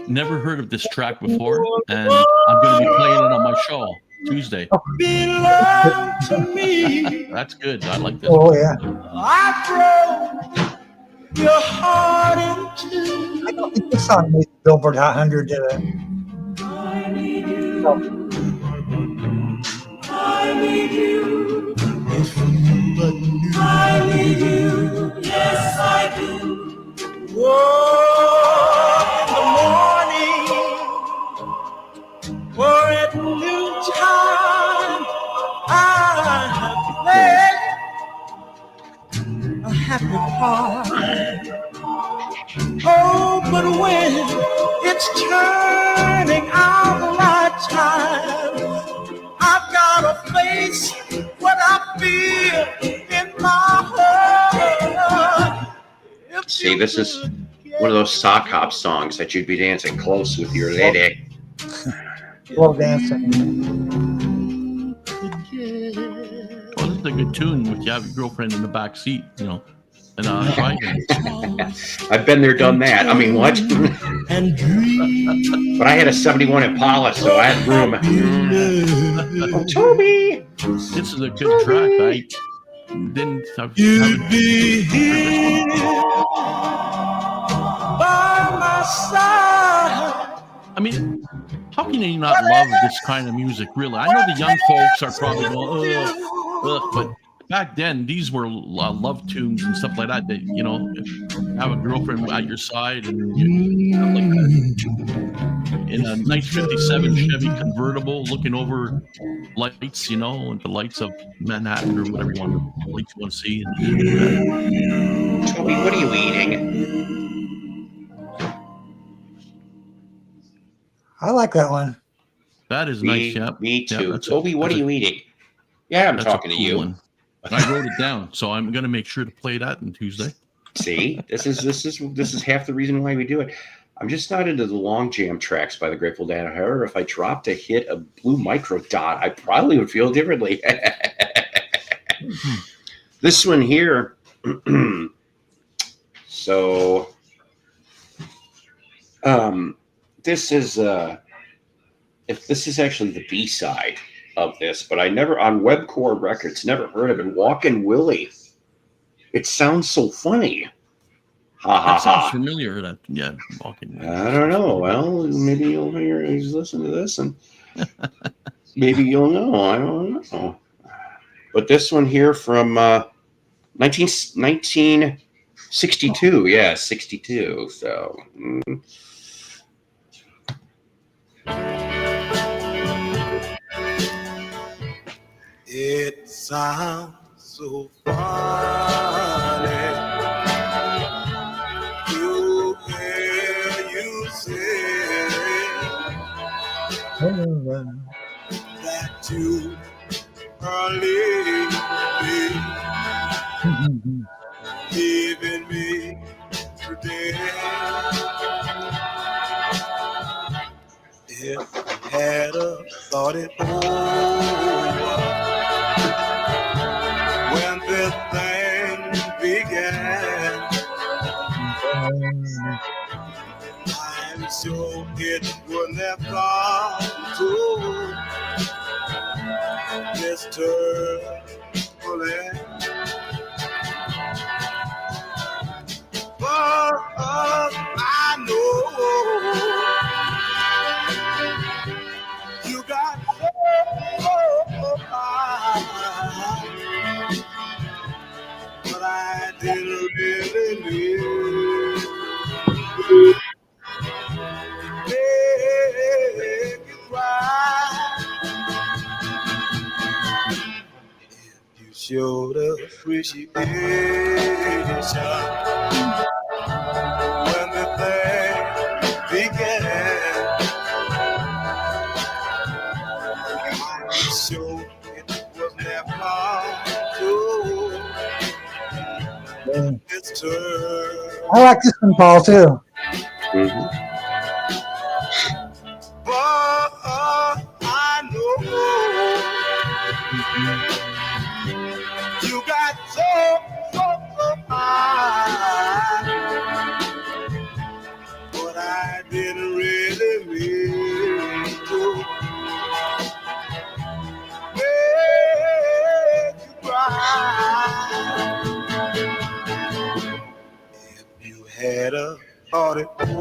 never heard of this track before, and I'm going to be playing it on my show Tuesday. Belong to me. That's good. I like this. Oh, yeah. I broke your heart in two. I don't think this song made Billboard Hot 100, did it? I need you. I need you. If you but knew. I need you. Yes, I do. a happy part. Oh, but when it's turning out my time, I've got to face what I feel in my heart. See, this is one of those sock hop songs that you'd be dancing close with your lady. Slow dancing. Well, this is a good tune if you have your girlfriend in the back seat, you know, and driving. I've been there, done that. I mean, what? But I had a 71 Impala, so I had room. Oh, Toby! This is a good track. I didn't have You'd be here by my side. I mean, how can you not love this kind of music, really? I know the young folks are probably going, ugh, but back then, these were love tunes and stuff like that, you know, have a girlfriend at your side and you have like that. In a 1957 Chevy convertible, looking over lights, you know, and the lights of Manhattan or whatever you want to see. Toby, what are you eating? I like that one. That is nice, yeah. Me too. Yeah, Toby, what are you eating? Yeah, I'm talking to you. One. I wrote it down, so I'm going to make sure to play that on Tuesday. See, this is half the reason why we do it. I'm just not into the long jam tracks by the Grateful Dead. However, if I dropped a hit of Blue Micro Dot, I probably would feel differently. This one here. So, this is if this is actually the B-side of this, but I never on Webcore Records never heard of it. Walkin' Willie. It sounds so funny. Ha ha That sounds ha. familiar. That walking. I don't know. Well, maybe you'll hear he's listening to this, and maybe you'll know. I don't know. But this one here from 1962. Yeah, 62. So. It sounds so funny to hear you say that you are leaving me today. If I had thought it over when this thing began, I'm sure it wouldn't have come to this turbulence. But I know you got so high, but I didn't really need make you cry. If you showed appreciation when the thing began, I'm sure it was never to this turn. I like this one, Paul, too. Mhm. But I know you got so high, but I didn't really mean to make you cry. If you had thought it over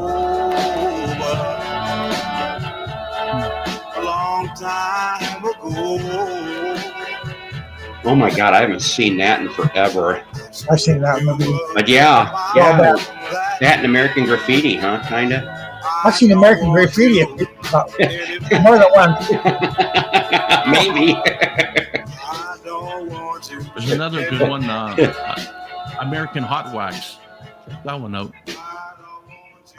a long time ago, Oh my God, I haven't seen that in forever. I've seen that movie. But yeah, that and American Graffiti, huh? Kinda. I've seen American Graffiti more than once. Maybe. I don't want you. There's another good one. American Hot Wax. Check that one out.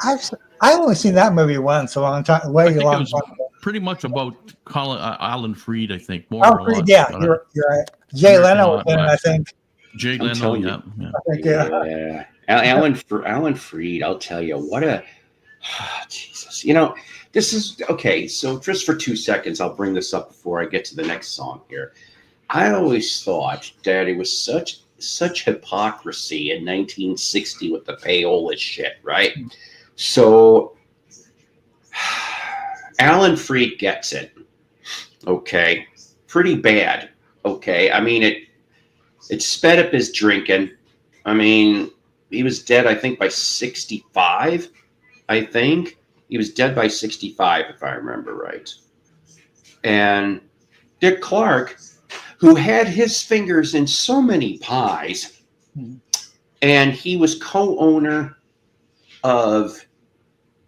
I've only seen that movie once a long time, I way think it long was time ago. pretty much about Alan Freed, I think. More Oh, or less. yeah, you're right. Jay American Leno was Hot in it, I Wax. think. Jay I'm Leno, telling you. yeah. I think, yeah. Alan Freed, I'll tell you what a Jesus. You know, this is okay. So just for 2 seconds, I'll bring this up before I get to the next song here. I always thought that it was such hypocrisy in 1960 with the payola shit, right? So Alan Freed gets it. Okay. Pretty bad. Okay. I mean, it sped up his drinking. I mean, he was dead, I think, by 65. I think he was dead by 65, if I remember right. And Dick Clark, who had his fingers in so many pies, and he was co-owner of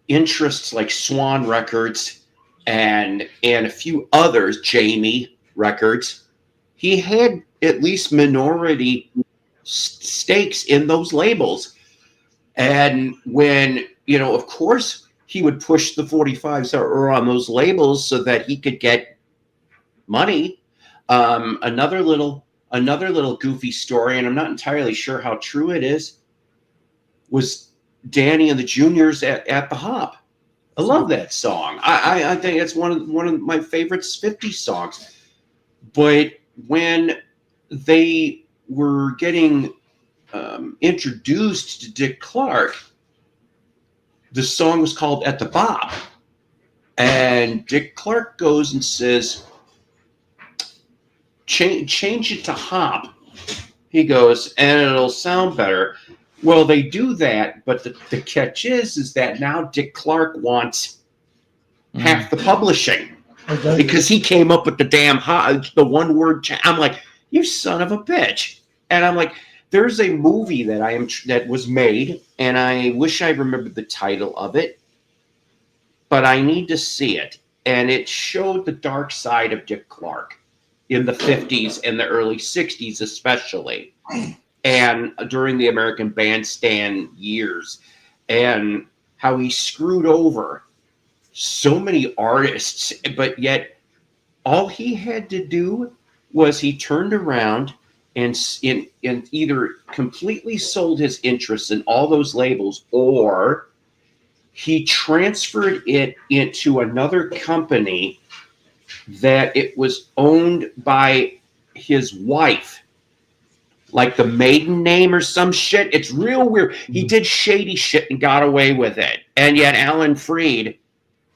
interests like Swan Records and a few others, Jamie Records. He had at least minority stakes in those labels. And when, of course, he would push the 45s or on those labels so that he could get money. Another little goofy story, and I'm not entirely sure how true it is, was Danny and the Juniors at the Hop. I love that song. I think it's one of my favorite 50 songs. But when they were getting introduced to Dick Clark, the song was called At the Bop. And Dick Clark goes and says, change it to Hop. He goes, and it'll sound better. Well, they do that, but the catch is that now Dick Clark wants half the publishing because he came up with the damn the one word. I'm like, you son of a bitch. And I'm like, there's a movie that was made, and I wish I remembered the title of it, but I need to see it. And it showed the dark side of Dick Clark in the 50s and the early 60s, especially, and during the American Bandstand years, and how he screwed over so many artists, but yet all he had to do was he turned around and either completely sold his interests in all those labels, or he transferred it into another company that it was owned by his wife, like the maiden name or some shit. It's real weird. He did shady shit and got away with it. And yet Alan Freed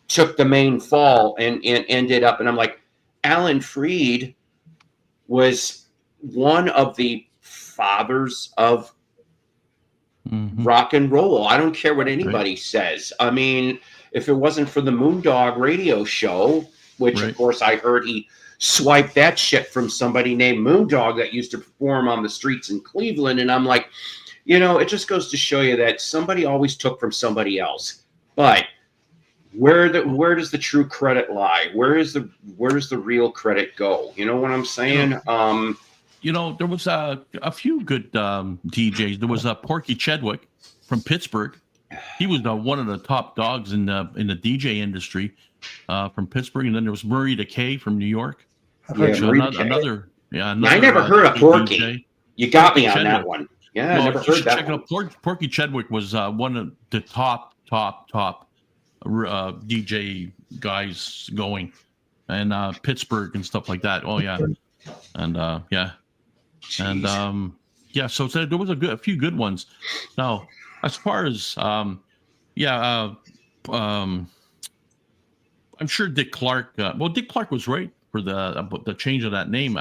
took the main fall and ended up, and I'm like, Alan Freed was one of the fathers of rock and roll. I don't care what anybody says. I mean, if it wasn't for the Moondog radio show, which of course I heard he swiped that shit from somebody named Moondog that used to perform on the streets in Cleveland. And I'm like, it just goes to show you that somebody always took from somebody else. But where does the true credit lie? Where does the real credit go? You know what I'm saying? There was a few good DJs. There was Porky Chedwick from Pittsburgh. He was one of the top dogs in the DJ industry from Pittsburgh. And then there was Murray Decay from New York. Another. I never heard of Porky. DJ. You got me on that one. Yeah, I never heard that. Check it out. Porky Chedwick was one of the top DJ guys going, and Pittsburgh and stuff like that. Oh yeah, and yeah. Jeez. And so there was a few good ones. Now, as far as I'm sure Dick Clark. Dick Clark was right for the change of that name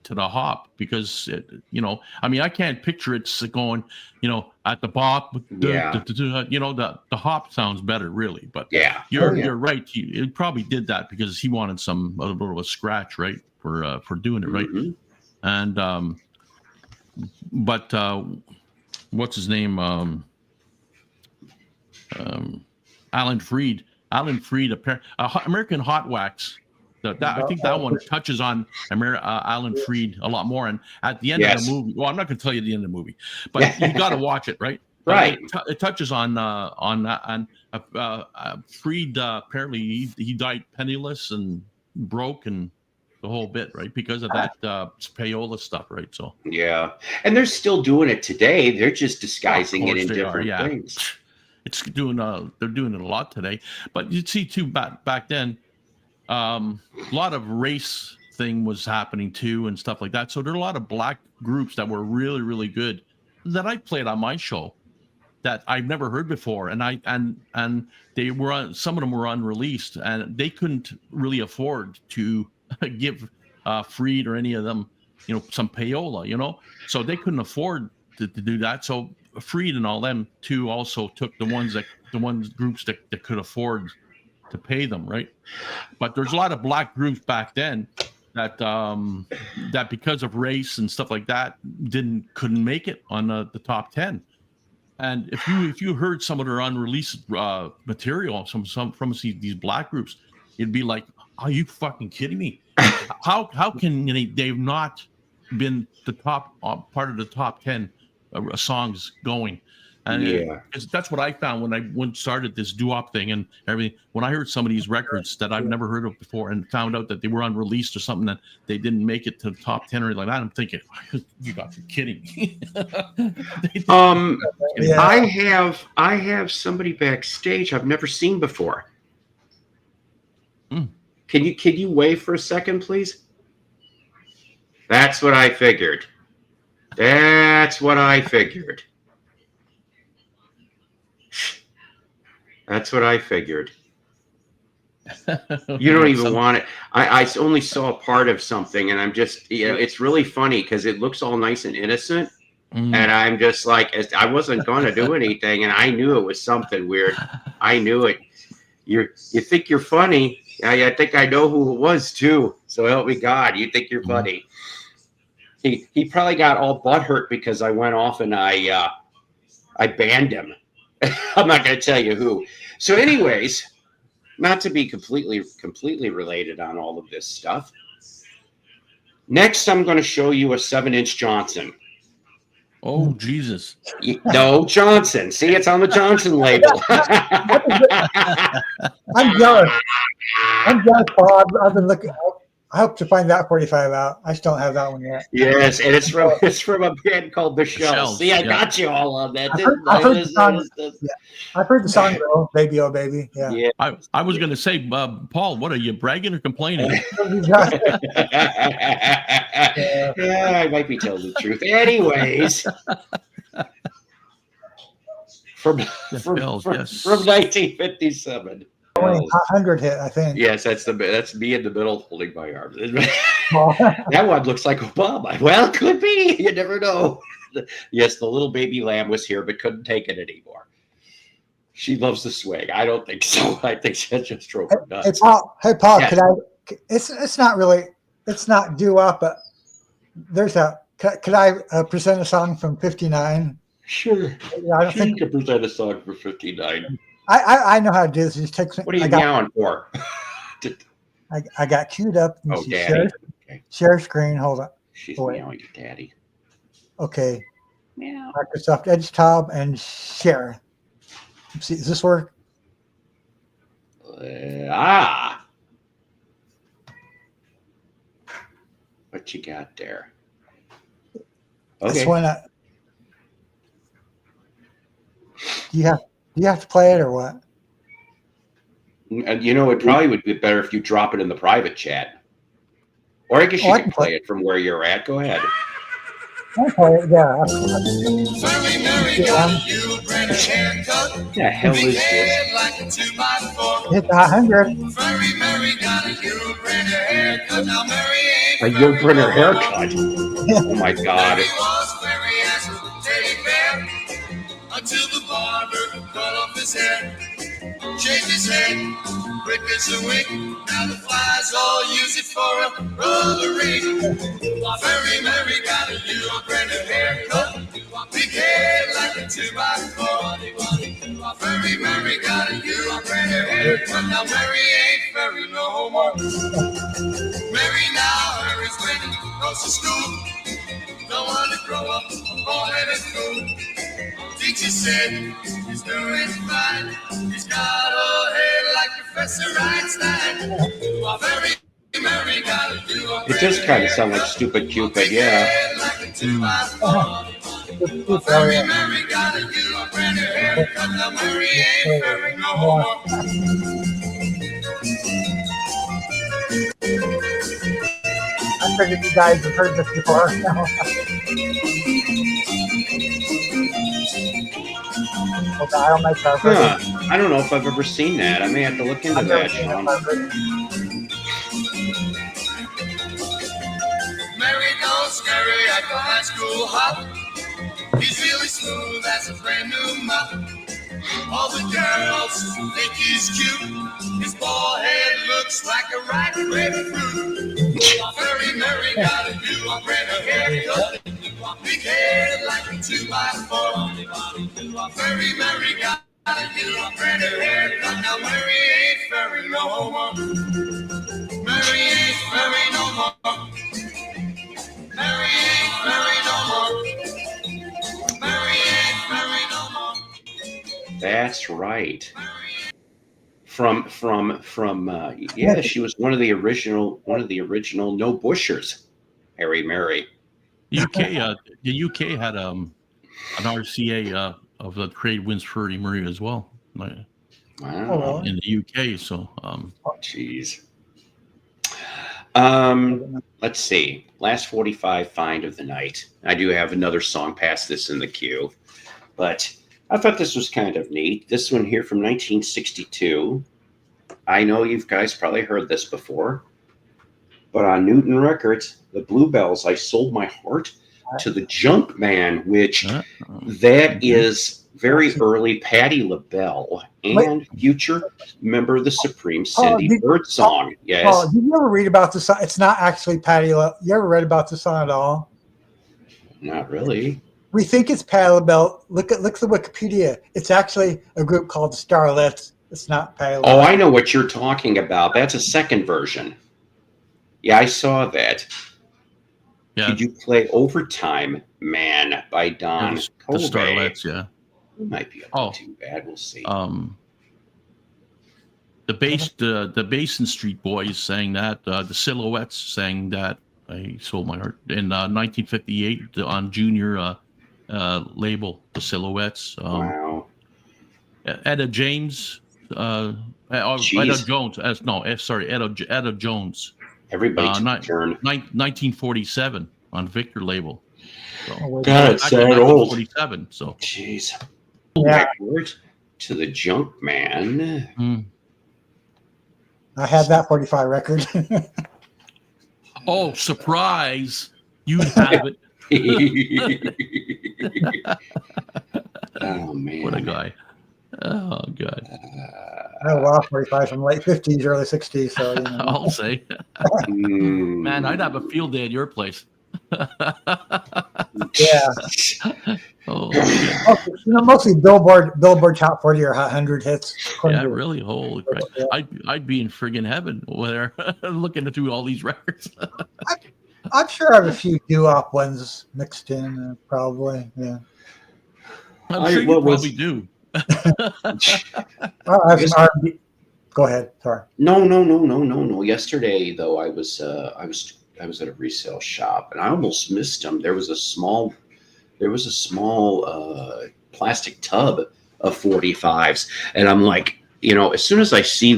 to the Hop, because I can't picture it going, at the Bop. The Hop sounds better, really. But you're right. He probably did that because he wanted a little bit of a scratch, right, for doing it right. And but what's his name? Alan Freed. American Hot Wax. I think that one touches on Alan Freed a lot more. And at the end of the movie, well, I'm not going to tell you the end of the movie, but you got to watch it, right? Right. It touches on Freed. Apparently, he died penniless and broke and the whole bit, right? Because of that payola stuff, right? So yeah, and they're still doing it today. They're just disguising it in different things. It's doing they're doing it a lot today, but you'd see too back then. A lot of race thing was happening too and stuff like that. So there are a lot of black groups that were really, really good that I played on my show that I've never heard before, and they were some of them were unreleased, and they couldn't really afford to give Freed or any of them, some payola, so they couldn't afford to do that. So Freed and all them too also took the groups that could afford to pay them, right? But there's a lot of black groups back then that that because of race and stuff like that couldn't make it on the top 10. And if you heard some of their unreleased material from these black groups, it'd be like, are you fucking kidding me? How can they've not been the top part of the top 10 songs going? And that's what I found when I started this doo-wop thing and everything. When I heard some of these records that I've never heard of before and found out that they were unreleased or something, that they didn't make it to the top 10 or anything like that, I'm thinking, you got to be kidding me. I have somebody backstage I've never seen before. Can you wave for a second, please? That's what I figured. That's what I figured. You don't even want it. I only saw a part of something, and I'm just, it's really funny because it looks all nice and innocent. And I'm just like, I wasn't going to do anything, and I knew it was something weird. I knew it. You think you're funny. I think I know who it was too. So help me God, you think you're funny. He probably got all butthurt because I went off and I banned him. I'm not going to tell you who. So anyways, not to be completely related on all of this stuff. Next, I'm going to show you a 7-inch Johnson. Oh, Jesus. No, Johnson. See, it's on the Johnson label. I'm jealous. Paul. I've been looking. I hope to find that 45 out. I still don't have that one yet. Yes, and it's from a band called The Shells. See, I got you all on that. I've heard the song though, "Baby Oh Baby." Yeah. I was going to say, Paul, what are you bragging or complaining? Yeah, I might be telling the truth. Anyways, from 1957. 100 hit, I think. Yes, that's me in the middle holding my arm. That one looks like Obama. Well, could be. You never know. Yes, the little baby lamb was here, but couldn't take it anymore. She loves the swing. I don't think so. I think she just drove her nuts. Hey Paul, yes. Could I? It's not really. It's not doo-wop, but there's a. Could I present a song from '59? Sure. I don't think you can present a song for '59. I know how to do this. Just take. What are you meowing for? I got queued up. Oh, Daddy. Share screen. Hold on. She's meowing at Daddy. Okay. Meow. Microsoft Edge tab and share. Let's see, does this work? What you got there? Okay. Okay. Do you have to play it or what? It probably would be better if you drop it in the private chat. Or I guess you can play it from where you're at. Go ahead. I'll play it, yeah. What the hell is this? Hit the 100. A Yul Brynner haircut. Oh my God. Until the barber cut off his hair, shaved his head, quick as a wink. Now the flies all use it for a rubbery. Very Mary got a Yul Brynner haircut, big head like a 2x4. Very Mary got a Yul Brynner haircut. Now Mary ain't very no more. Mary now hurries when he goes to school. Don't want to grow up a bald-headed fool. Teacher said he's doing fine. He's got a head like Professor Einstein. While Mary gotta do a It does kind of sound like Stupid Cupid, yeah. Mary gotta do a brand new haircut. Now Mary ain't very no more. I figured you guys have heard this before. Okay, I'll make that. Huh. I don't know if I've ever seen that. I may have to look into I've never that, seen Sean. Mary don't scurry at the high school hop. He's really smooth as a brand new mop. All the girls think he's cute. His bald head looks like a ripe grapefruit. Mary gotta do a brand new haircut. Big head like a 2x4. Mary gotta do a brand new haircut. Now Mary ain't furry no more. Mary ain't furry no more. Mary ain't furry no more. Mary ain't furry no more. That's right. From yeah, she was one of the original no bushers, Harry Mary. The UK had an RCA of the trade winds for Freddie Murray as well. Wow. In the UK, so Jeez. Let's see. Last 45 find of the night. I do have another song past this in the queue, but I thought this was kind of neat. This one here from 1962. I know you guys probably heard this before, but on Newton Records, the Bluebells, I Sold My Heart to the Junk Man, which that is very early Patti LaBelle and future member of the Supreme Cindy Birdsong. Yes. Oh, did you ever read about this song? It's not actually Patti LaBelle. You ever read about this song at all? Not really. We think it's Patti LaBelle. Look at the Wikipedia. It's actually a group called the Starlets. It's not Patti LaBelle. Oh, I know what you're talking about. That's a second version. Yeah, I saw that. yeah, Did you play Overtime Man by Don the Covey? Starlets, yeah. It might be too bad. We'll see. The Basin Street Boys sang that. The Silhouettes sang that. I Sold My Heart in 1958 on Junior label, the Silhouettes. Wow. Etta James. Etta Jones. Etta Jones. Everybody took a turn. 1947 on Victor label. So, God, it's that old. 1947. So. Jeez. Yeah. Backward to the Junk Man. I had that 45 record. Oh, surprise! You have it. Oh man! What a guy! Oh god! I had a lot of 45 from late 50s, early 60s. So you know. I'll say, man, I'd have a field day at your place. Yeah. Oh, mostly Billboard Top 40 or Hot 100 hits. yeah, really. Holy crap! I'd be in friggin' heaven over there, looking through all these records. I'm sure I have a few doo-wop ones mixed in, probably. Yeah. I'm sure you probably do. I have some R&B. Go ahead. Sorry. No. Yesterday, though, I was at a resale shop and I almost missed them. There was a small plastic tub of 45s, and I'm like, as soon as I see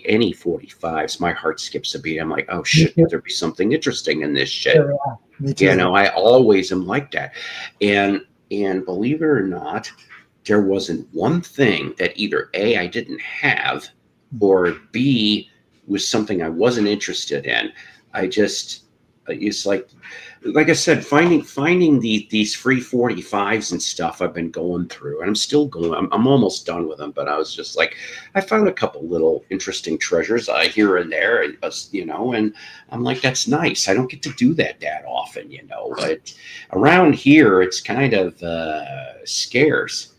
any 45s, my heart skips a beat. I'm like, oh shit, could there be something interesting in this shit? Yeah, me too. I always am like that. And believe it or not, there wasn't one thing that either A, I didn't have, or B, was something I wasn't interested in. It's like I said, finding these free 45s and stuff I've been going through, and I'm still going. I'm almost done with them, but I was just like, I found a couple little interesting treasures here and there, and I'm like, that's nice. I don't get to do that often, but around here it's kind of scarce.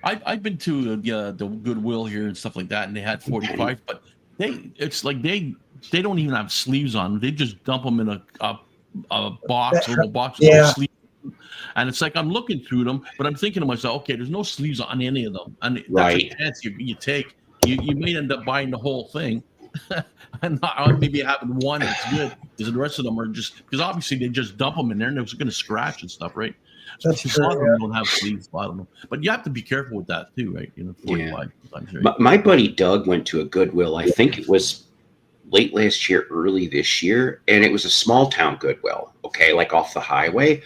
I've been to the Goodwill here and stuff like that, and they had 45, but it's like they don't even have sleeves on. They just dump them in a box, little box with no sleeves. And it's like I'm looking through them, but I'm thinking to myself, okay, there's no sleeves on any of them, and that's a chance you take. You may end up buying the whole thing, and maybe having one that's good, because the rest of them are just because obviously they just dump them in there and they're going to scratch and stuff, right? That's Some of them don't have sleeves. I don't know, but you have to be careful with that too, right? 45 times, right? My buddy Doug went to a Goodwill. I think it was late last year, early this year, and it was a small town Goodwill. Okay, like off the highway,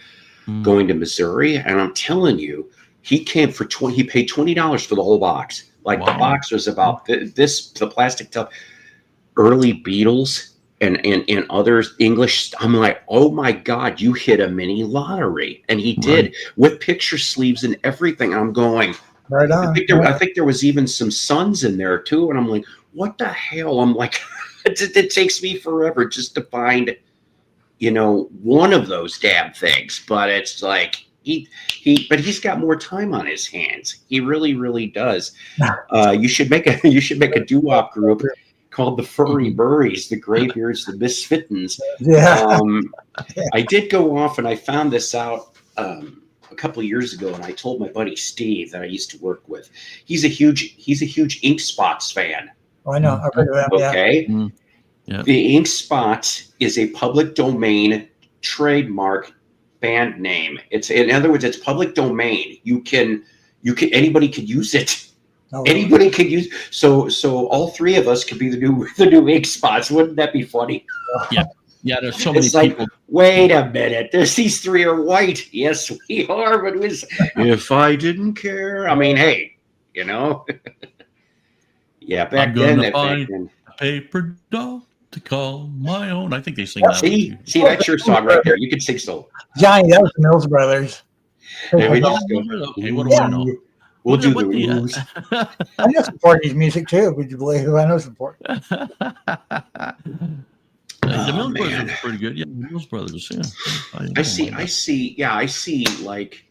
going to Missouri, and I'm telling you, he came for He paid $20 for the whole box. Like the box was about the plastic tub, early Beatles and others English. I'm like, oh my God, you hit a mini lottery, and he did with picture sleeves and everything. I'm going, right on. I think there was even some Suns in there too, and I'm like, what the hell? I'm like, it takes me forever just to find, one of those damn things. But it's like but he's got more time on his hands. He really, really does. You should make a doo-wop group called the Furry Burries, the Graybeards, the Misfittins. Yeah. I did go off and I found this out a couple of years ago, and I told my buddy Steve that I used to work with. He's a huge Ink Spots fan. Oh, I know. I've heard of that. Okay. Yeah. Yeah. The Ink Spots is a public domain trademark band name. In other words, it's public domain. Anybody could use it. Oh, Anybody could use. So all three of us could be the new Ink Spots. Wouldn't that be funny? Yeah. Yeah, there's so many It's like, people. wait a minute. These three are white. Yes, we are. But it was, if I didn't care. I mean, hey, Yeah, back then. A paper doll to call my own. I think they sing that. See, that's your song right there. You can sing solo. Johnny, that was the Mills Brothers. There we just go. Okay, what do I know? We'll do the the rules. I know some Portuguese music too. Would you believe who I know some Portuguese? The Mills Brothers are pretty good. Yeah, the Mills Brothers. Yeah, I see like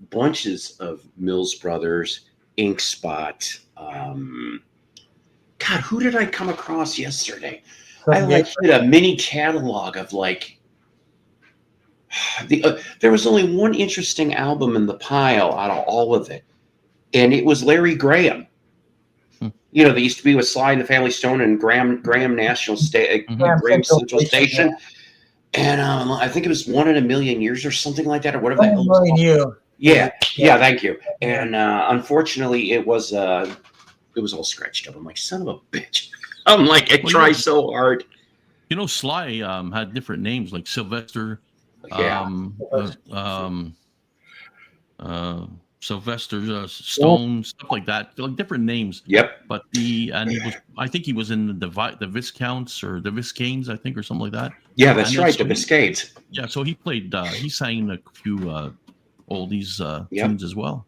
bunches of Mills Brothers, Ink Spot. God, who did I come across yesterday? I did a mini catalog of like there was only one interesting album in the pile out of all of it, and it was Larry Graham. They used to be with Sly and the Family Stone and Graham National Graham Central Station, and I think it was 1 in a Million Years or something like that, or whatever. 1 in a Million You. Yeah, thank you. And unfortunately, it was all scratched up. I'm like, son of a bitch. I'm like, I try so hard. Sly had different names like Sylvester. Sylvester Stone, stuff like that, like different names. Yep. But I think he was in the Viscounts or the Viscanes, I think, or something like that. Yeah, that's right, the Viscanes. Yeah, so he played. He sang a few oldies tunes as well.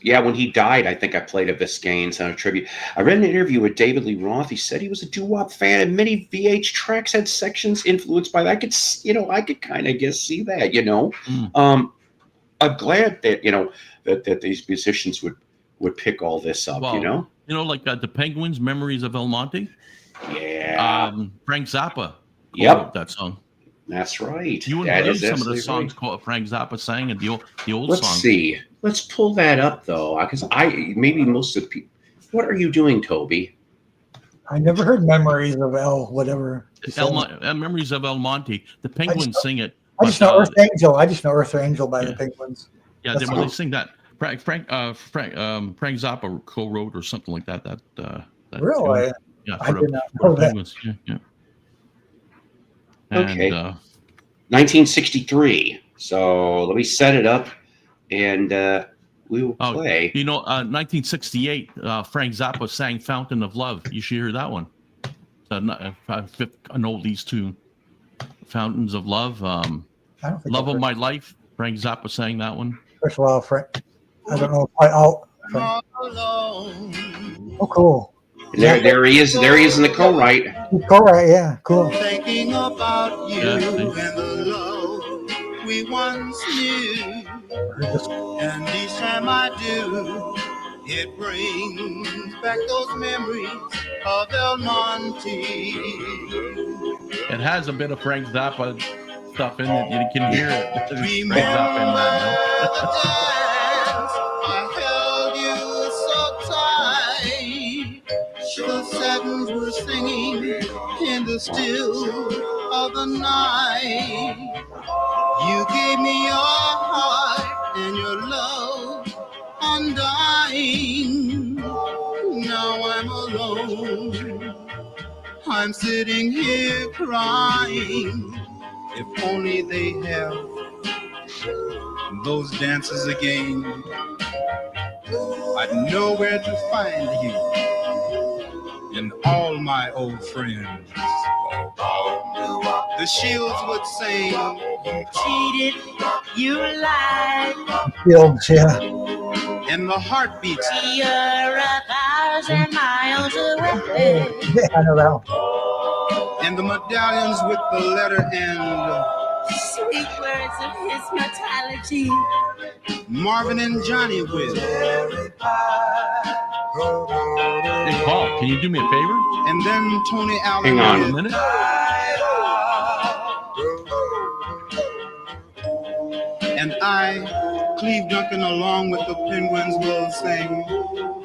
Yeah, when he died, I think I played a Viscanes on a tribute. I read an interview with David Lee Roth. He said he was a doo-wop fan, and many VH tracks had sections influenced by that. I could kind of see that. I'm glad that that these musicians would pick all this up. Well, like the Penguins' "Memories of El Monte." Yeah. Frank Zappa. Yep, that song. That's right. You would know some of the songs called Frank Zappa sang and the old Let's songs. See. Let's pull that up though, because maybe most of the people. What are you doing, Toby? I never heard Memories of whatever. Memories of El Monte. The Penguins sing it. I just know Earth Angel. I just know Earth Angel by the Penguins. Yeah, when they sing that, Frank Zappa co-wrote or something like that. That really? Tune. Yeah, I did not know that. Penguins. Yeah. Okay. 1963. So let me set it up, and we will play. 1968. Frank Zappa sang "Fountain of Love." You should hear that one. An oldies tune. "Fountains of Love." "Love of My Life." Frank Zappa sang that one. First of all, Frank, I don't know quite all. Oh, cool. There he is. There he is in the co-write. Co-write, yeah, cool. Thinking about you and the love we once knew. And each time I do, It brings back those memories of El Monte. It has a bit of Frank Zappa stuff in it. You can hear it. There's Remember Frank Zappa in that, the dance I held you so tight. The satins were singing in the still of the night. You gave me your heart and your love undying. Now I'm alone. I'm sitting here crying. If only they have those dances again, I'd know where to find you and all my old friends. The Shields would sing, you cheated, you lied, Fields, yeah. and the heartbeats. You're 1,000 miles away. Yeah, I know that one. And the medallions with the letter and Sweet words of his mortality. Marvin and Johnny with, Hey, Paul, can you do me a favor? and then Tony Allen. Hang on. A with, minute? and I, Cleve Duncan, along with the Penguins, will sing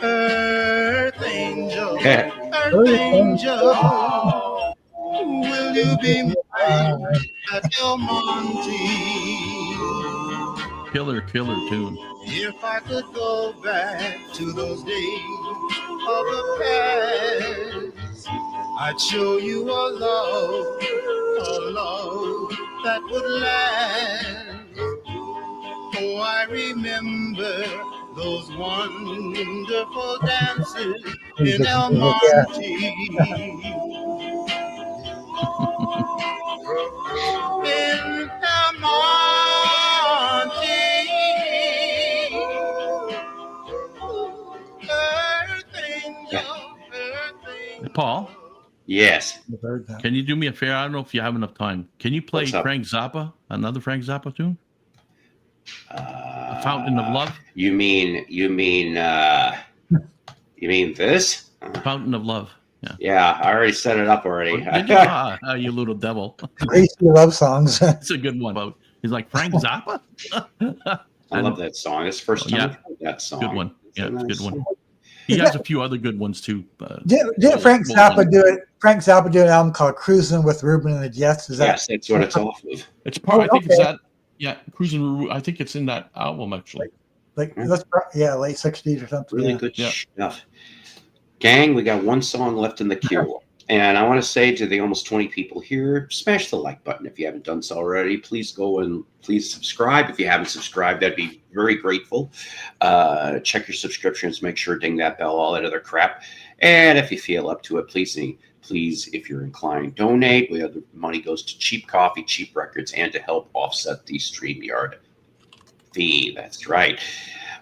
Earth Angel, Yeah. Earth Angel, will you be mine at El Monte? Killer tune. If I could go back to those days of the past, I'd show you a love that would last. Oh, I remember those wonderful dances in El Monte. In El Monte. Earth angel, earth angel. Paul, Yes. I've heard that. can you do me a favor? I don't know if you have enough time. Can you play What's up? Frank Zappa? Another Frank Zappa tune? A Fountain of Love? You mean this? Fountain of Love. Yeah. Yeah, I already set it up already. Did you? You little devil. Crazy love songs. It's a good one. About he's like Frank Zappa. I love that song. It's the first time Yeah. I've heard that song. Good one. It's Yeah, a it's a nice good one. song. He has a few other good ones too. Did Frank Zappa do it? Frank Zappa do an album called "Cruising with Ruben and the Jets"? Is that? Yes, that's what it's off of. It's part. I think it's okay. that. Yeah, Cruising. I think it's in that album actually. Like late '60s or something. Really yeah. good Yeah. stuff. Gang, we got one song left in the queue. And I want to say to the almost 20 people here, smash the like button if you haven't done so already. Please go and please subscribe. If you haven't subscribed, that'd be very grateful. Check your subscriptions, make sure ding that bell, all that other crap. And if you feel up to it, please, if you're inclined, donate. The money goes to cheap coffee, cheap records, and to help offset the StreamYard fee. That's right.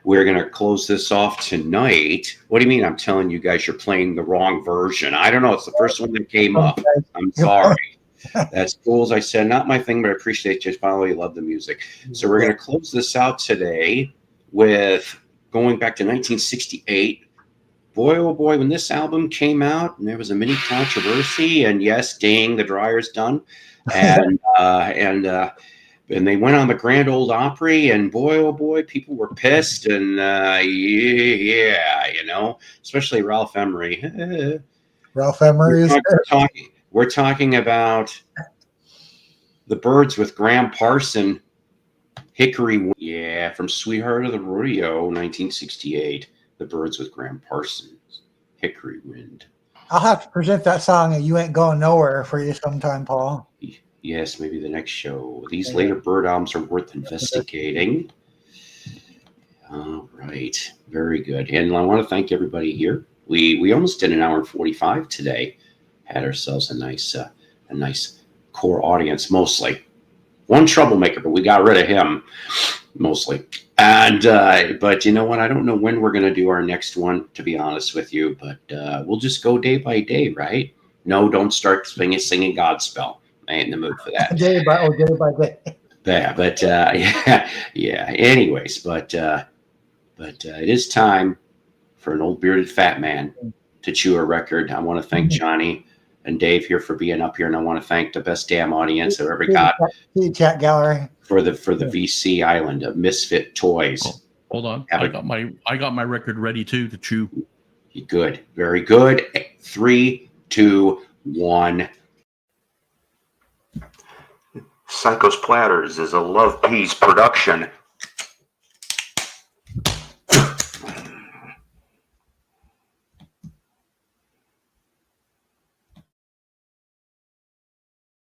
We're going to close this off tonight. What do you mean? I'm telling you guys you're playing the wrong version. I don't know. It's the first one that came up. I'm sorry. That's cool. As I said, not my thing, but I appreciate you. Finally, love the music. So we're going to close this out today with going back to 1968. Boy, oh boy, when this album came out, and there was a mini controversy. And yes, dang, the dryer's done. And they went on the Grand Ole Opry, and boy, oh boy, people were pissed. And especially Ralph Emery. Ralph Emery is We're talking about the Byrds with Graham Parson, Hickory. Yeah, from Sweetheart of the Rodeo, 1968. The Byrds with Graham Parson, Hickory Wind. I'll have to present that song and "You Ain't Going Nowhere" for you sometime, Paul. Yes, maybe the next show. These later Byrd albums are worth investigating. All right, very good. And I want to thank everybody here. We almost did an hour and 45 today. Had ourselves a nice core audience, mostly. One troublemaker, but we got rid of him mostly. And but you know what? I don't know when we're going to do our next one, to be honest with you. But we'll just go day by day, right? No, don't start singing Godspell. I ain't in the mood for that. Day by day. Yeah, but yeah. Anyways, but it is time for an old bearded fat man to chew a record. I want to thank Johnny and Dave here for being up here, and I want to thank the best damn audience I've ever got See the chat gallery. for the VC Island of Misfit Toys. Oh, hold on, Have I a- got my record ready too to chew. Good, very good. 3, 2, 1. Psycho's Platters is a Love Peace production.